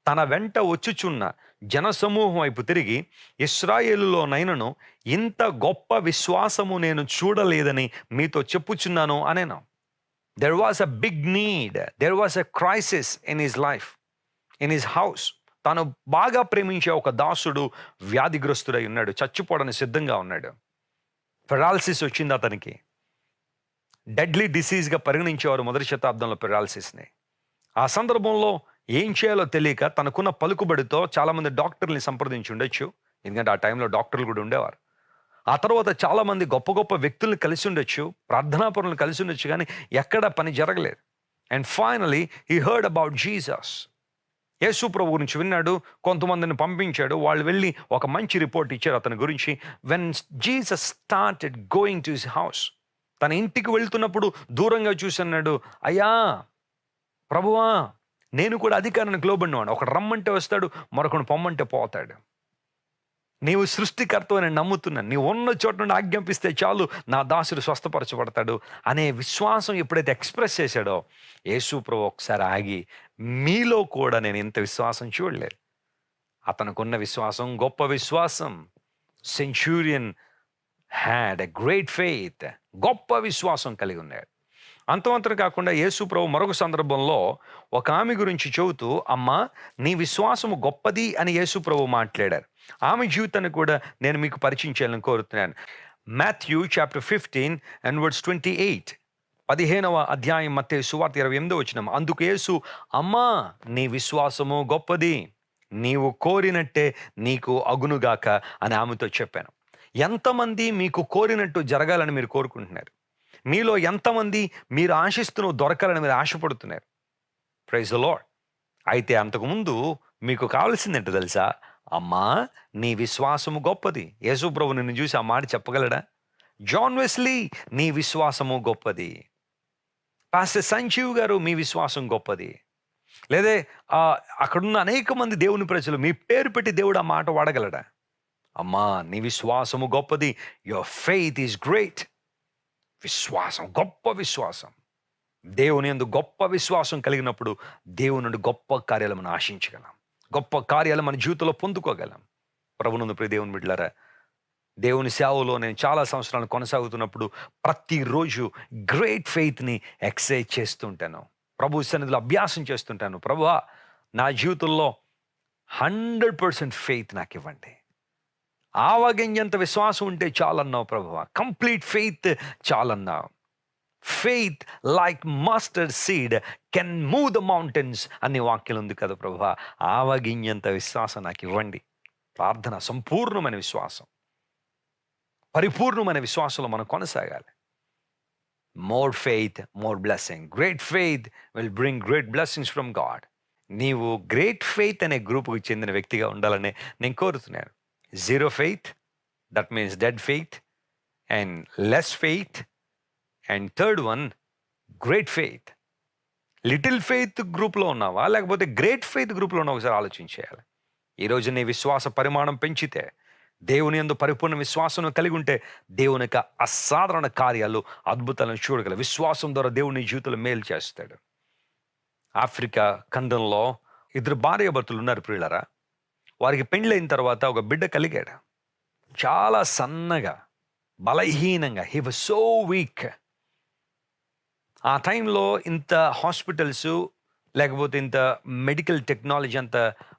Speaker 1: తన వెంట వచ్చుచున్న జనసమూహం వైపు తిరిగి, ఇశ్రాయేలులోనైనను ఇంత గొప్ప విశ్వాసము నేను చూడలేదని మీతో చెప్పుచున్నాను అనేను. There was a big need, there was a crisis in his life, in his house. తాను బాగా ప్రేమించే ఒక దాసుడు వ్యాధిగ్రస్తుడై ఉన్నాడు, చచ్చిపోవడానికి సిద్ధంగా ఉన్నాడు. పెరాలసిస్ వచ్చింది అతనికి. డెడ్లీ డిసీజ్గా పరిగణించేవారు మొదటి శతాబ్దంలో పెరాలసిస్ని. ఆ సందర్భంలో ఏం చేయాలో తెలియక తనకున్న పలుకుబడితో చాలామంది డాక్టర్ని సంప్రదించి ఉండొచ్చు. ఎందుకంటే ఆ టైంలో డాక్టర్లు కూడా ఉండేవారు. ఆ తర్వాత చాలామంది గొప్ప గొప్ప వ్యక్తుల్ని కలిసి ఉండొచ్చు, ప్రార్థనాపరులను కలిసి ఉండొచ్చు, కానీ ఎక్కడ పని జరగలేదు. And finally he heard about Jesus. Yesu ప్రభు గురించి విన్నాడు, కొంతమందిని పంపించాడు. వాళ్ళు వెళ్ళి ఒక మంచి రిపోర్ట్ ఇచ్చారు అతని గురించి. When Jesus started going to his house, తన ఇంటికి వెళ్తున్నప్పుడు దూరంగా చూసి అన్నాడు, అయ్యా ప్రభువా, నేను కూడా అధికారానికి లోబడినవాడు. ఒకడు రమ్మంటే వస్తాడు, మరొకడు పొమ్మంటే పోతాడు. నీవు సృష్టికర్తవు అని నమ్ముతున్నాను, నీవు ఉన్న చోట నుండి ఆజ్ఞాపిస్తే చాలు నా దాసుడు స్వస్థపరచబడతాడు అనే విశ్వాసం ఎప్పుడైతే ఎక్స్ప్రెస్ చేశాడో యేసు ప్రభు ఒకసారి ఆగి, మీలో కూడా నేను ఇంత విశ్వాసం చూడలేదు. అతనుకున్న విశ్వాసం గొప్ప విశ్వాసం. Centurion had a great faith. గొప్ప విశ్వాసం కలిగి ఉన్నాడు. అంతమంతరం కాకుండా యేసు ప్రభు మరొక సందర్భంలో ఒక ఆమె గురించి చెబుతూ, అమ్మా నీ విశ్వాసము గొప్పది అని యేసు ప్రభు మాట్లాడారు. ఆమె జీవితాన్ని కూడా నేను మీకు పరిచయం చేయాలని కోరుతున్నాను. Matthew chapter 15 and verse 28. 15వ అధ్యాయం మత్తయి సువార్త 28వ వచనం. అందుకు యేసు, అమ్మా నీ విశ్వాసము గొప్పది, నీవు కోరినట్టే నీకు అగునుగాక అని ఆమెతో చెప్పాను. ఎంతమంది మీకు కోరినట్టు జరగాలని మీరు కోరుకుంటున్నారు? మీలో ఎంతమంది మీరు ఆశిస్తున్న దొరకాలని మీరు ఆశపడుతున్నారు? Praise the lord. అయితే అంతకుముందు మీకు కావాల్సిందేంటో తెలుసా? అమ్మా నీ విశ్వాసము గొప్పది. యేసు ప్రభు నిన్ను చూసి ఆ మాట చెప్పగలడా? జాన్ వెస్లీ, నీ విశ్వాసము గొప్పది. పాస్టర్ సంజీవ్ గారు, మీ విశ్వాసం గొప్పది. లేదే అక్కడున్న అనేక మంది దేవుని ప్రజలు మీ పేరు పెట్టి దేవుడు ఆ మాట వాడగలడా? అమ్మా నీ విశ్వాసము గొప్పది. Your faith is great. విశ్వాసం, గొప్ప విశ్వాసం. దేవుని యందు గొప్ప విశ్వాసం కలిగినప్పుడు దేవుని నుండి గొప్ప కార్యాలు మనం ఆశించగలం, గొప్ప కార్యాలు మన జీవితంలో పొందుకోగలం. ప్రభునందు ప్రియ దేవుని బిడ్డలారా, దేవుని సేవలో నేను చాలా సంవత్సరాలు కొనసాగుతున్నప్పుడు ప్రతిరోజు గ్రేట్ ఫెయిత్ని ఎక్సర్సైజ్ చేస్తుంటాను. ప్రభు సన్నిధిలో అభ్యాసం చేస్తుంటాను. ప్రభువా నా జీవితంలో 100% ఫెయిత్ నాకు ఇవ్వండి. ఆవగింజంత విశ్వాసం ఉంటే చాలన్నావు ప్రభువా. కంప్లీట్ ఫెయిత్ చాలన్నావు. Faith like mustard seed can move the mountains అనే వాక్యం ఉంది కదా ప్రభువా. ఆవగింజంత విశ్వాసం నాకు ఇవ్వండి. ప్రార్థన, సంపూర్ణమైన విశ్వాసం, పరిపూర్ణమైన విశ్వాసంలో మనం కొనసాగాలి. More faith, more blessing. Great faith will bring great blessings from God. నీవు గ్రేట్ ఫెయిత్ అనే గ్రూపుకి చెందిన వ్యక్తిగా ఉండాలని నేను కోరుతున్నాను. Zero faith, that means dead faith, and less faith, and third one great faith. Little faith గ్రూప్లో ఉన్నావా లేకపోతే గ్రేట్ ఫెయిత్ గ్రూప్లో ఉన్నావా? ఒకసారి ఆలోచించేయాలి. ఈరోజు నీ విశ్వాస పరిమాణం పెంచితే, దేవుని యందు పరిపూర్ణ విశ్వాసం కలిగి ఉంటే దేవుని యొక్క అసాధారణ కార్యాలు, అద్భుతాలను చూడగల. విశ్వాసం ద్వారా దేవుని జీవితంలో మేలు చేస్తాడు. ఆఫ్రికా ఖండంలో 2 భార్యాభర్తలు ఉన్నారు ప్రియులారా. వారికి పెళ్ళైన తర్వాత ఒక బిడ్డ కలిగాడు. చాలా సన్నగా, బలహీనంగా. He was so weak. ఆ టైంలో ఇంత హాస్పిటల్స్ లేకపోతే ఇంత మెడికల్ టెక్నాలజీ అంత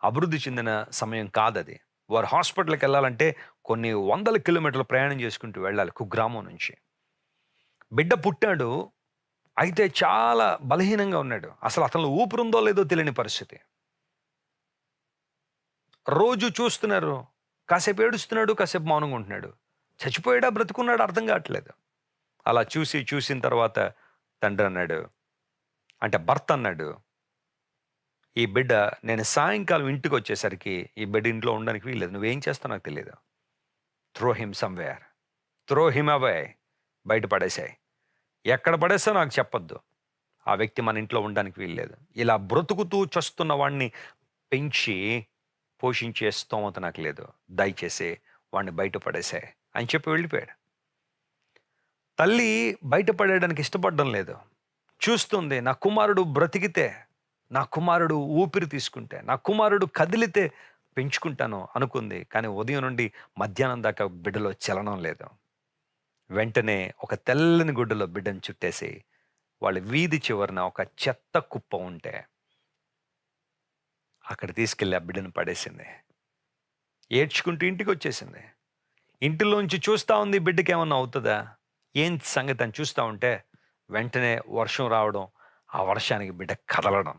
Speaker 1: అభివృద్ధి చెందిన సమయం కాదది. వారు హాస్పిటల్కి వెళ్ళాలంటే కొన్ని 100 కిలోమీటర్లు ప్రయాణం చేసుకుంటూ వెళ్ళాలి కుగ్రామం నుంచి. బిడ్డ పుట్టాడు, అయితే చాలా బలహీనంగా ఉన్నాడు. అసలు అతను ఊపిరుందో లేదో తెలియని పరిస్థితి. రోజు చూస్తున్నారు. కాసేపు ఏడుస్తున్నాడు, కాసేపు మౌనంగా ఉంటున్నాడు. చచ్చిపోయాడా, బ్రతికున్నాడా అర్థం కావట్లేదు. అలా చూసిన తర్వాత తండ్రి అన్నాడు, అంటే భర్త అన్నాడు, "ఈ బిడ్డ నేను సాయంకాలం ఇంటికొచ్చేసరికి ఈ బిడ్డ ఇంట్లో ఉండడానికి వీల్లేదు. నువ్వేం చేస్తావో నాకు తెలీదు. Throw him somewhere. Throw him away. బయట పడేసేయి. ఎక్కడ పడేస్తావో నాకు చెప్పొద్దు. ఆ వ్యక్తి మన ఇంట్లో ఉండడానికి వీల్లేదు. ఇలా బ్రతుకుతూ చస్తున్న వాడిని పెంచి పోషించే స్తోమత నాకు లేదు. దయచేసి వాడిని బయట పడేసేయి" అని చెప్పి వెళ్ళిపోయాడు. తల్లి బయట పడేయడానికి ఇష్టపడడం లేదు. చూస్తుంది, నా కుమారుడు బ్రతికితే, నా కుమారుడు ఊపిరి తీసుకుంటే, నా కుమారుడు కదిలితే పెంచుకుంటాను అనుకుంది. కానీ ఉదయం నుండి మధ్యాహ్నం దాకా బిడ్డలో చలనం లేదు. వెంటనే ఒక తెల్లని గుడ్డలో బిడ్డను చుట్టేసి వాళ్ళ వీధి చివరన ఒక చెత్త కుప్ప ఉంటే అక్కడ తీసుకెళ్ళి ఆ బిడ్డను పడేసింది. ఏడ్చుకుంటూ ఇంటికి వచ్చేసింది. ఇంటిలోంచి చూస్తా ఉంది, బిడ్డకి ఏమన్నా అవుతుందా, ఏం సంగతి అని చూస్తూ ఉంటే వెంటనే వర్షం రావడం, ఆ వర్షానికి బిడ్డ కదలడం,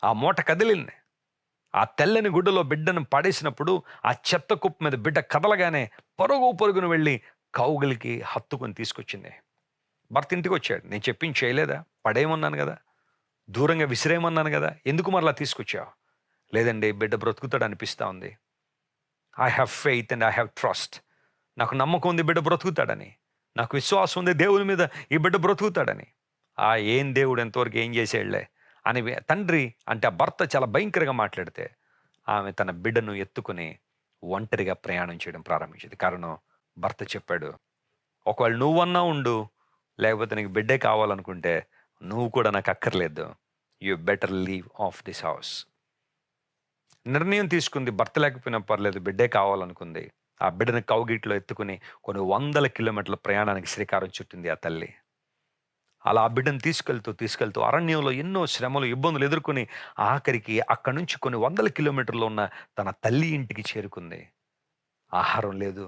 Speaker 1: ఆ మూట కదిలింది. ఆ తెల్లని గుడ్డలో బిడ్డను పడేసినప్పుడు ఆ చెత్త కుప్ప మీద బిడ్డ కదలగానే పరుగున వెళ్ళి కౌగిలికి హత్తుకొని తీసుకొచ్చింది. భర్త ఇంటికి వచ్చాడు. నేను చెప్పింది చేయలేదా? పడేయమన్నాను కదా, దూరంగా విసిరేయమన్నాను కదా, ఎందుకు మరలా తీసుకొచ్చావు? లేదండి, బిడ్డ బ్రతుకుతాడు అనిపిస్తూ ఉంది. I have faith and I have trust. నాకు నమ్మకం ఉంది బిడ్డ బ్రతుకుతాడని. నాకు విశ్వాసం ఉంది దేవుని మీద ఈ బిడ్డ బ్రతుకుతాడని. ఆ ఏం దేవుడు ఎంతవరకు ఏం చేసేళ్లే అని తండ్రి అంటే ఆ భర్త చాలా భయంకరంగా మాట్లాడితే ఆమె తన బిడ్డను ఎత్తుకుని ఒంటరిగా ప్రయాణం చేయడం ప్రారంభించింది. కారణం భర్త చెప్పాడు, ఒకవేళ నువ్వన్నా ఉండు, లేకపోతే నీకు బిడ్డే కావాలనుకుంటే నువ్వు కూడా నాకు అక్కర్లేదు. You better leave of this house. నిర్ణయం తీసుకుంది. భర్త లేకపోయినా పర్లేదు, బిడ్డే కావాలనుకుంది. ఆ బిడ్డను కౌగిట్లో ఎత్తుకుని కొన్ని 100 కిలోమీటర్ల ప్రయాణానికి శ్రీకారం చుట్టింది ఆ తల్లి. అలా ఆ బిడ్డను తీసుకెళ్తూ అరణ్యంలో ఎన్నో శ్రమలు, ఇబ్బందులు ఎదుర్కొని ఆఖరికి అక్కడి నుంచి కొన్ని 100 కిలోమీటర్లు ఉన్న తన తల్లి ఇంటికి చేరుకుంది. ఆహారం లేదు,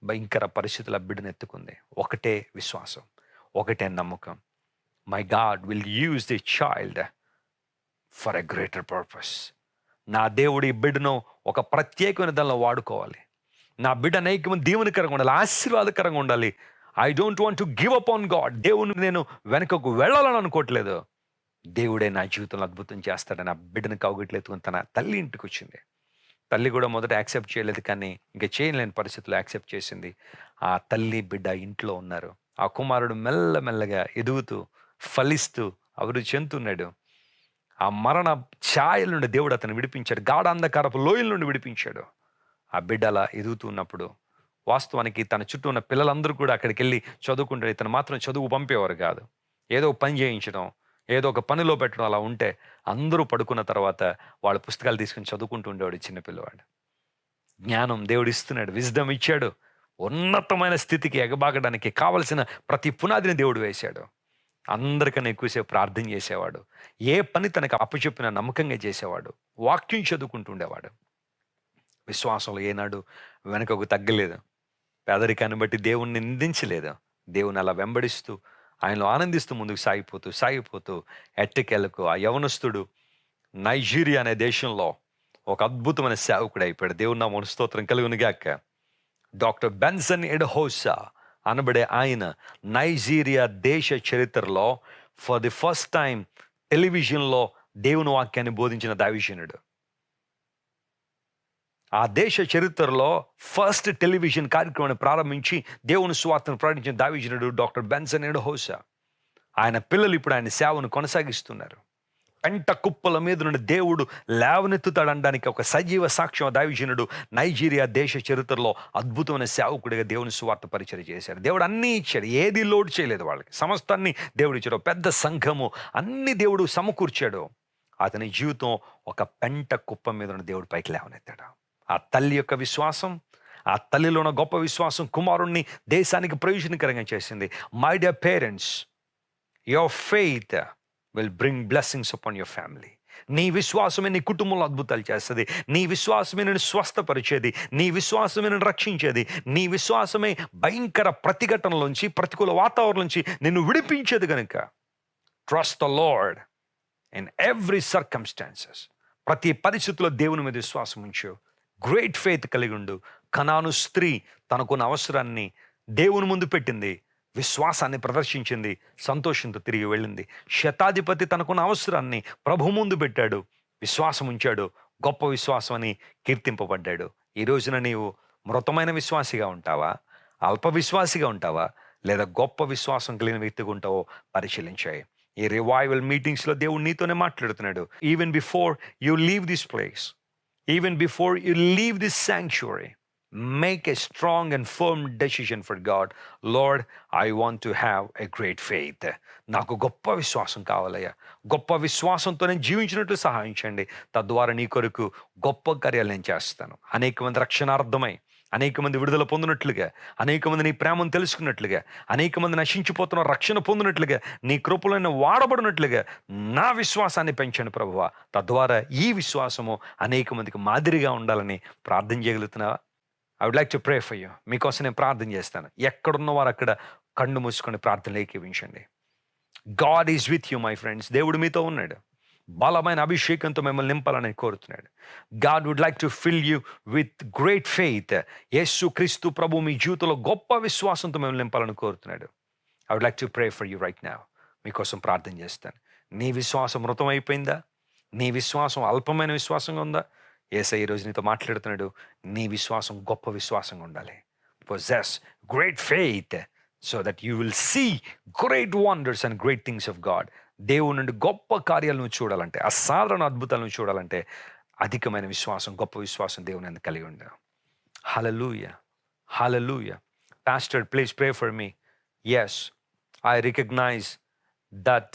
Speaker 1: భయంకర పరిస్థితులు. ఆ బిడ్డను ఎత్తుకుంది. ఒకటే విశ్వాసం, ఒకటే నమ్మకం. My God will use the child for a greater purpose. నా దేవుడు ఈ బిడ్డను ఒక ప్రత్యేకమైన దానిలో వాడుకోవాలి. నా బిడ్డ అనేకమైన దీవెనకరంగా ఉండాలి, ఆశీర్వాదకరంగా ఉండాలి. I don't want to give up on God. దేవుని నేను వెనకకు వెళ్ళాలని అనుకోవట్లేదు. దేవుడే నా జీవితంలో అద్భుతం చేస్తాడని ఆ బిడ్డను కౌగిట్లో ఎత్తుకుని తన తల్లి ఇంటికి వచ్చింది. తల్లి కూడా మొదట యాక్సెప్ట్ చేయలేదు, కానీ ఇంకా చేయలేని పరిస్థితుల్లో యాక్సెప్ట్ చేసింది. ఆ తల్లి బిడ్డ ఇంట్లో ఉన్నారు. ఆ కుమారుడు మెల్లమెల్లగా ఎదుగుతూ ఫలిస్తూ అభివృద్ధి చెందుతున్నాడు. ఆ మరణ ఛాయల నుండి దేవుడు అతను విడిపించాడు. గాఢాంధకారపు లోయల నుండి విడిపించాడు. ఆ బిడ్డ అలా ఎదుగుతున్నప్పుడు వాస్తవానికి తన చుట్టూ ఉన్న పిల్లలందరూ కూడా అక్కడికి వెళ్ళి చదువుకుంటారు. ఇతను మాత్రం చదువు పంపేవారు కాదు. ఏదో పని చేయించడం, ఏదో ఒక పనిలో పెట్టడం అలా ఉంటే అందరూ పడుకున్న తర్వాత వాళ్ళ పుస్తకాలు తీసుకుని చదువుకుంటూ ఉండేవాడు చిన్నపిల్లవాడు. జ్ఞానం దేవుడు ఇస్తున్నాడు, విజ్డమ్ ఇచ్చాడు. ఉన్నతమైన స్థితికి ఎగబాగడానికి కావలసిన ప్రతి పునాదిని దేవుడు వేశాడు. అందరికన్నా ఎక్కువసేపు ప్రార్థన చేసేవాడు. ఏ పని తనకు అప్పచెప్పిన నమ్మకంగా చేసేవాడు. వాక్యం చదువుకుంటుండేవాడు. విశ్వాసంలో ఏనాడు వెనకకు తగ్గలేదు. పేదరికాన్ని బట్టి దేవుణ్ణి నిందించలేదు. దేవుని అలా వెంబడిస్తూ ఆయనలో ఆనందిస్తూ ముందుకు సాగిపోతూ ఎట్టకేలకు ఆ యవనస్తుడు నైజీరియా అనే దేశంలో ఒక అద్భుతమైన సేవకుడు అయిపోయాడు. దేవుని నామమునకు స్తోత్రం కలుగునుగాక. డాక్టర్ బెన్సన్ ఎడహోసా అనబడే ఆయన నైజీరియా దేశ చరిత్రలో ఫర్ ది ఫస్ట్ టైం టెలివిజన్లో దేవుని వాక్యాన్ని బోధించిన దైవజనుడు. ఆ దేశ చరిత్రలో ఫస్ట్ టెలివిజన్ కార్యక్రమాన్ని ప్రారంభించి దేవుని సువార్తను ప్రకటించిన దైవజనుడు డాక్టర్ బెన్సన్ ఎడహోసా. ఆయన పిల్లలు ఇప్పుడు ఆయన సేవను కొనసాగిస్తున్నారు. పెంట కుప్పల మీద నుండి దేవుడు లేవనెత్తుతాడనడానికి ఒక సజీవ సాక్ష్యం దైవజనుడు నైజీరియా దేశ చరిత్రలో అద్భుతమైన సేవకుడిగా దేవుని సువార్త పరిచయం చేశారు. దేవుడు అన్నీ ఇచ్చాడు, ఏది లోటు చేయలేదు వాళ్ళకి. సమస్తాన్ని దేవుడు ఇచ్చాడు. పెద్ద సంఘము అన్ని దేవుడు సమకూర్చాడు. అతని జీవితం ఒక పెంట కుప్ప మీద ఉన్న దేవుడు పైకి లేవనెత్తాడు. ఆ తల్లి యొక్క విశ్వాసం, ఆ తల్లిలో ఉన్న గొప్ప విశ్వాసం కుమారుణ్ణి దేశానికి ప్రయోజనకరంగా చేసింది. My dear parents, your faith will bring blessings upon your family. నీ విశ్వాసమే నీ కుటుంబంలో అద్భుతాలు చేస్తుంది. నీ విశ్వాసమే నేను స్వస్థపరిచేది. నీ విశ్వాసమే నేను రక్షించేది. నీ విశ్వాసమే భయంకర ప్రతిఘటనలోంచి, ప్రతికూల వాతావరణం నుంచి నిన్ను విడిపించేది. కనుక trust the lord in every circumstances. ప్రతి పరిస్థితిలో దేవుని మీద విశ్వాసం ఉంచు. గ్రేట్ ఫెయిత్ కలిగి ఉండు. కనాను స్త్రీ తనకున్న అవసరాన్ని దేవుని ముందు పెట్టింది, విశ్వాసాన్ని ప్రదర్శించింది, సంతోషంతో తిరిగి వెళ్ళింది. శతాధిపతి తనకున్న అవసరాన్ని ప్రభు ముందు పెట్టాడు, విశ్వాసం ఉంచాడు, గొప్ప విశ్వాసం అని కీర్తింపబడ్డాడు. ఈ రోజున నీవు మృతమైన విశ్వాసిగా ఉంటావా, అల్ప విశ్వాసిగా ఉంటావా, లేదా గొప్ప విశ్వాసం కలిగిన వ్యక్తిగా ఉంటావో పరిశీలించాయి. ఈ రివైవల్ మీటింగ్స్లో దేవుడు నీతోనే మాట్లాడుతున్నాడు. Even before you leave this place, even before you leave this sanctuary, make a strong and firm decision for God. Lord, I want to have a great faith. నాకు గొప్ప విశ్వాసం కావాలయ్యా, గొప్ప విశ్వాసంతో నేను జీవించినట్టు సహాయం చేయండి. తద్వారా నీ కొరకు గొప్ప కార్యాలు నేను చేస్తాను. అనేక మంది రక్షణార్థమై, అనేక మంది విడుదల పొందినట్లుగా, అనేక మంది నీ ప్రేమను తెలుసుకున్నట్లుగా, అనేక మంది నశించిపోతున్న రక్షణ పొందినట్లుగా, నీ కృపలను వాడబడినట్లుగా నా విశ్వాసాన్ని పెంచండి ప్రభువా. తద్వారా ఈ విశ్వాసము అనేక మందికి మాదిరిగా ఉండాలని ప్రార్థన చేయగలుగుతున్నావా? I would like to pray for you. మీకోసం నేను ప్రార్థన చేస్తాను. ఎక్కడున్న వారు అక్కడ కళ్ళు మూసుకొని ప్రార్థనలు ఏకీవించండి. God is with you my friends. దేవుడు మీతో ఉన్నాడు. బలమైన అభిషేకంతో మిమ్మల్ని నింపాలని కోరుతున్నాడు. God would like to fill you with great faith. Yesu Kristu ప్రభు మీ జీవితంలో గొప్ప విశ్వాసంతో మిమ్మల్ని నింపాలని కోరుతున్నాడు. I would like to pray for you right now. మీకోసం ప్రార్థన చేస్తాను. నీ విశ్వాసం మృతం అయిపోయిందా? నీ విశ్వాసం అల్పమైన విశ్వాసంగా ఉందా? యేసయ్య ఈరోజు నీతో మాట్లాడుతున్నాడు. నీ విశ్వాసం గొప్ప విశ్వాసంగా ఉండాలి. Possess great faith so that you will see great wonders and great things of God. దేవుని నుండి గొప్ప కార్యాలను చూడాలంటే, అసాధారణ అద్భుతాలను చూడాలంటే అధికమైన విశ్వాసం, గొప్ప విశ్వాసం దేవుని అందుకు కలిగి ఉండాలి. Hallelujah. Hallelujah. Pastor, please pray for me. Yes, I recognize that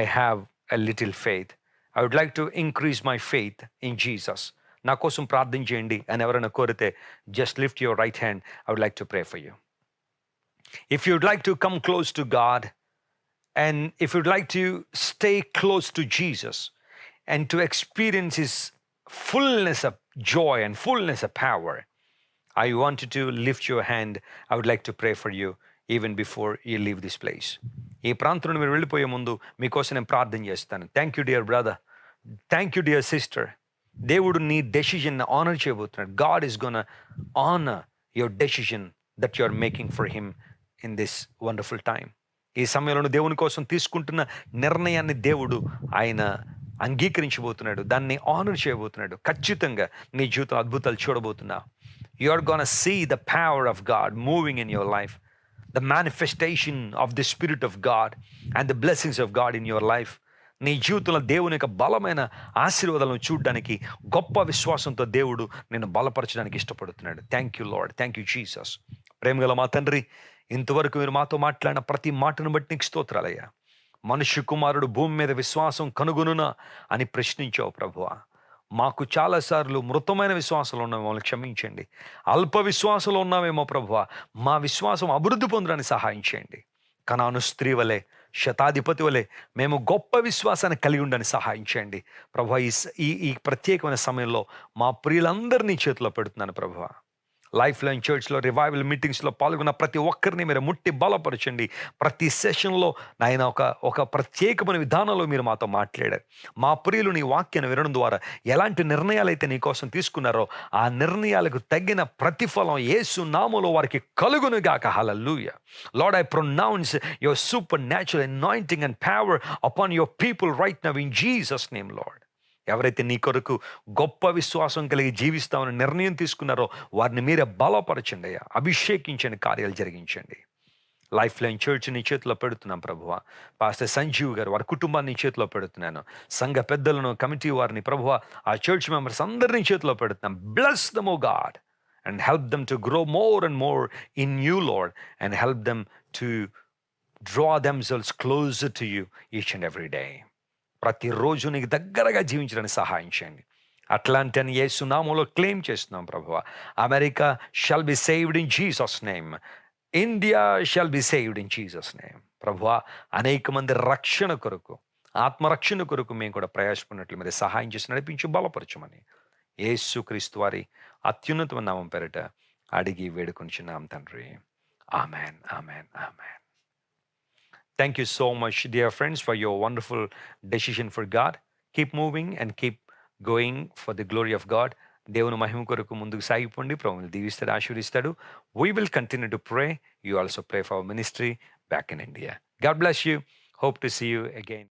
Speaker 1: I have a little faith. I would like to increase my faith in Jesus. నా కోసం ప్రార్థన చేయండి అని ఎవరైనా కోరితే just lift your right hand. I would like to pray for you. If you'd like to come close to God and if you'd like to stay close to Jesus and to experience his fullness of joy and fullness of power, I want you to lift your hand. I would like to pray for you even before you leave this place. ఈ ప్రాంతం నుండి మీరు వెళ్ళిపోయే ముందు మీకోసం నేను ప్రార్థన చేస్తాను. Thank you dear brother, thank you dear sister. దేవుడు నీ డెసిషన్ ఆనర్ చేయబోతున్నాడు. God is gonna honour your decision that you are making for him in this wonderful time. ఈ సమయంలో దేవుని కోసం తీసుకుంటున్న నిర్ణయాన్ని దేవుడు ఆయన అంగీకరించబోతున్నాడు, దాన్ని ఆనర్ చేయబోతున్నాడు. ఖచ్చితంగా నీ జీవితం అద్భుతాలు చూడబోతున్నావు. You are gonna see the power of God moving in your life, the manifestation of the Spirit of God and the blessings of God in your life. నీ జీవితంలో దేవుని యొక్క బలమైన ఆశీర్వాదాలను చూడడానికి గొప్ప విశ్వాసంతో దేవుడు నిన్ను బలపరచడానికి ఇష్టపడుతున్నాడు. Thank you lord, thank you Jesus. ప్రేమగల మా తండ్రి, ఇంతవరకు మీరు మాతో మాట్లాడిన ప్రతి మాటను బట్టి నీకు స్తోత్రాలయ్యా. మనుష్య కుమారుడు భూమి మీద విశ్వాసం కనుగొనునా అని ప్రశ్నించావు ప్రభువా. మాకు చాలాసార్లు మృతమైన విశ్వాసంలో ఉన్నామేమో, మమ్మల్ని క్షమించండి. అల్ప విశ్వాసంలో ఉన్నామేమో ప్రభువా, మా విశ్వాసం అభివృద్ధి పొందడానికి సహాయం చేయండి. కనాను స్త్రీ వలె, శతాధిపతి వలె మేము గొప్ప విశ్వాసాన్ని కలిగి ఉండని సహాయం చేయండి ప్రభువా. ఈ ప్రత్యేకమైన సమయంలో మా ప్రియులందరినీ చేతిలో పెడుతున్నాను ప్రభువా. లైఫ్ లైన్ చర్చ్లో రివైవల్ మీటింగ్స్లో పాల్గొన్న ప్రతి ఒక్కరిని మీరు ముట్టి బలపరచండి. ప్రతి సెషన్లో నాయన ఒక ప్రత్యేకమైన విధానంలో మీరు మాతో మాట్లాడారు. మా ప్రియులు నీ వాక్యాన్ని వినడం ద్వారా ఎలాంటి నిర్ణయాలు అయితే నీ కోసం తీసుకున్నారో ఆ నిర్ణయాలకు తగిన ప్రతిఫలం యేసు నామములో వారికి కలుగునుగాక. Hallelujah. Lord, I pronounce your supernatural anointing and power upon your people right now in Jesus' name, Lord. ఎవరైతే నీ కొరకు గొప్ప విశ్వాసం కలిగి జీవిస్తామని నిర్ణయం తీసుకున్నారో వారిని మీరే బలపరచండి అయ్యా, అభిషేకించండి, కార్యాలు జరిగించండి. లైఫ్ లైన్ చర్చ్ నీ చేతిలో పెడుతున్నాం ప్రభువా. పాస్టర్ సంజీవ్ గారు వారి కుటుంబాన్ని నీ చేతిలో పెడుతున్నాను. సంఘ పెద్దలను, కమిటీ వారిని ప్రభువా, ఆ చర్చ్ మెంబర్స్ అందరినీ చేతిలో పెడుతున్నాం. Bless them O God and help them to grow more and more in you Lord and help them to draw themselves closer to you each and every day. ప్రతిరోజు నీకు దగ్గరగా జీవించడానికి సహాయం చేయండి. అట్లాంటి అని యేసు నామములో క్లెయిమ్ చేస్తున్నాం ప్రభువా. America shall be saved in Jesus name. India shall be saved in Jesus name. ప్రభువా, అనేక మంది రక్షణ కొరకు, ఆత్మరక్షణ కొరకు మేము కూడా ప్రయాసపడినట్లు మీరు సహాయం చేసి నడిపించి బలపరచమని యేసుక్రీస్తు వారి అత్యున్నతమైన నామం పేరిట అడిగి వేడుకొనిచున్నాం తండ్రి. Amen, amen, amen. Thank you so much, dear friends, for your wonderful decision for God. Keep moving and keep going for the glory of God. దేవుని మహిమ కొరకు ముందుకు సాగిపోండి. ప్రభువుని దీవిస్తాడు, ఆశీర్వదిస్తాడు. We will continue to pray. You also pray for our ministry back in India. God bless you. Hope to see you again.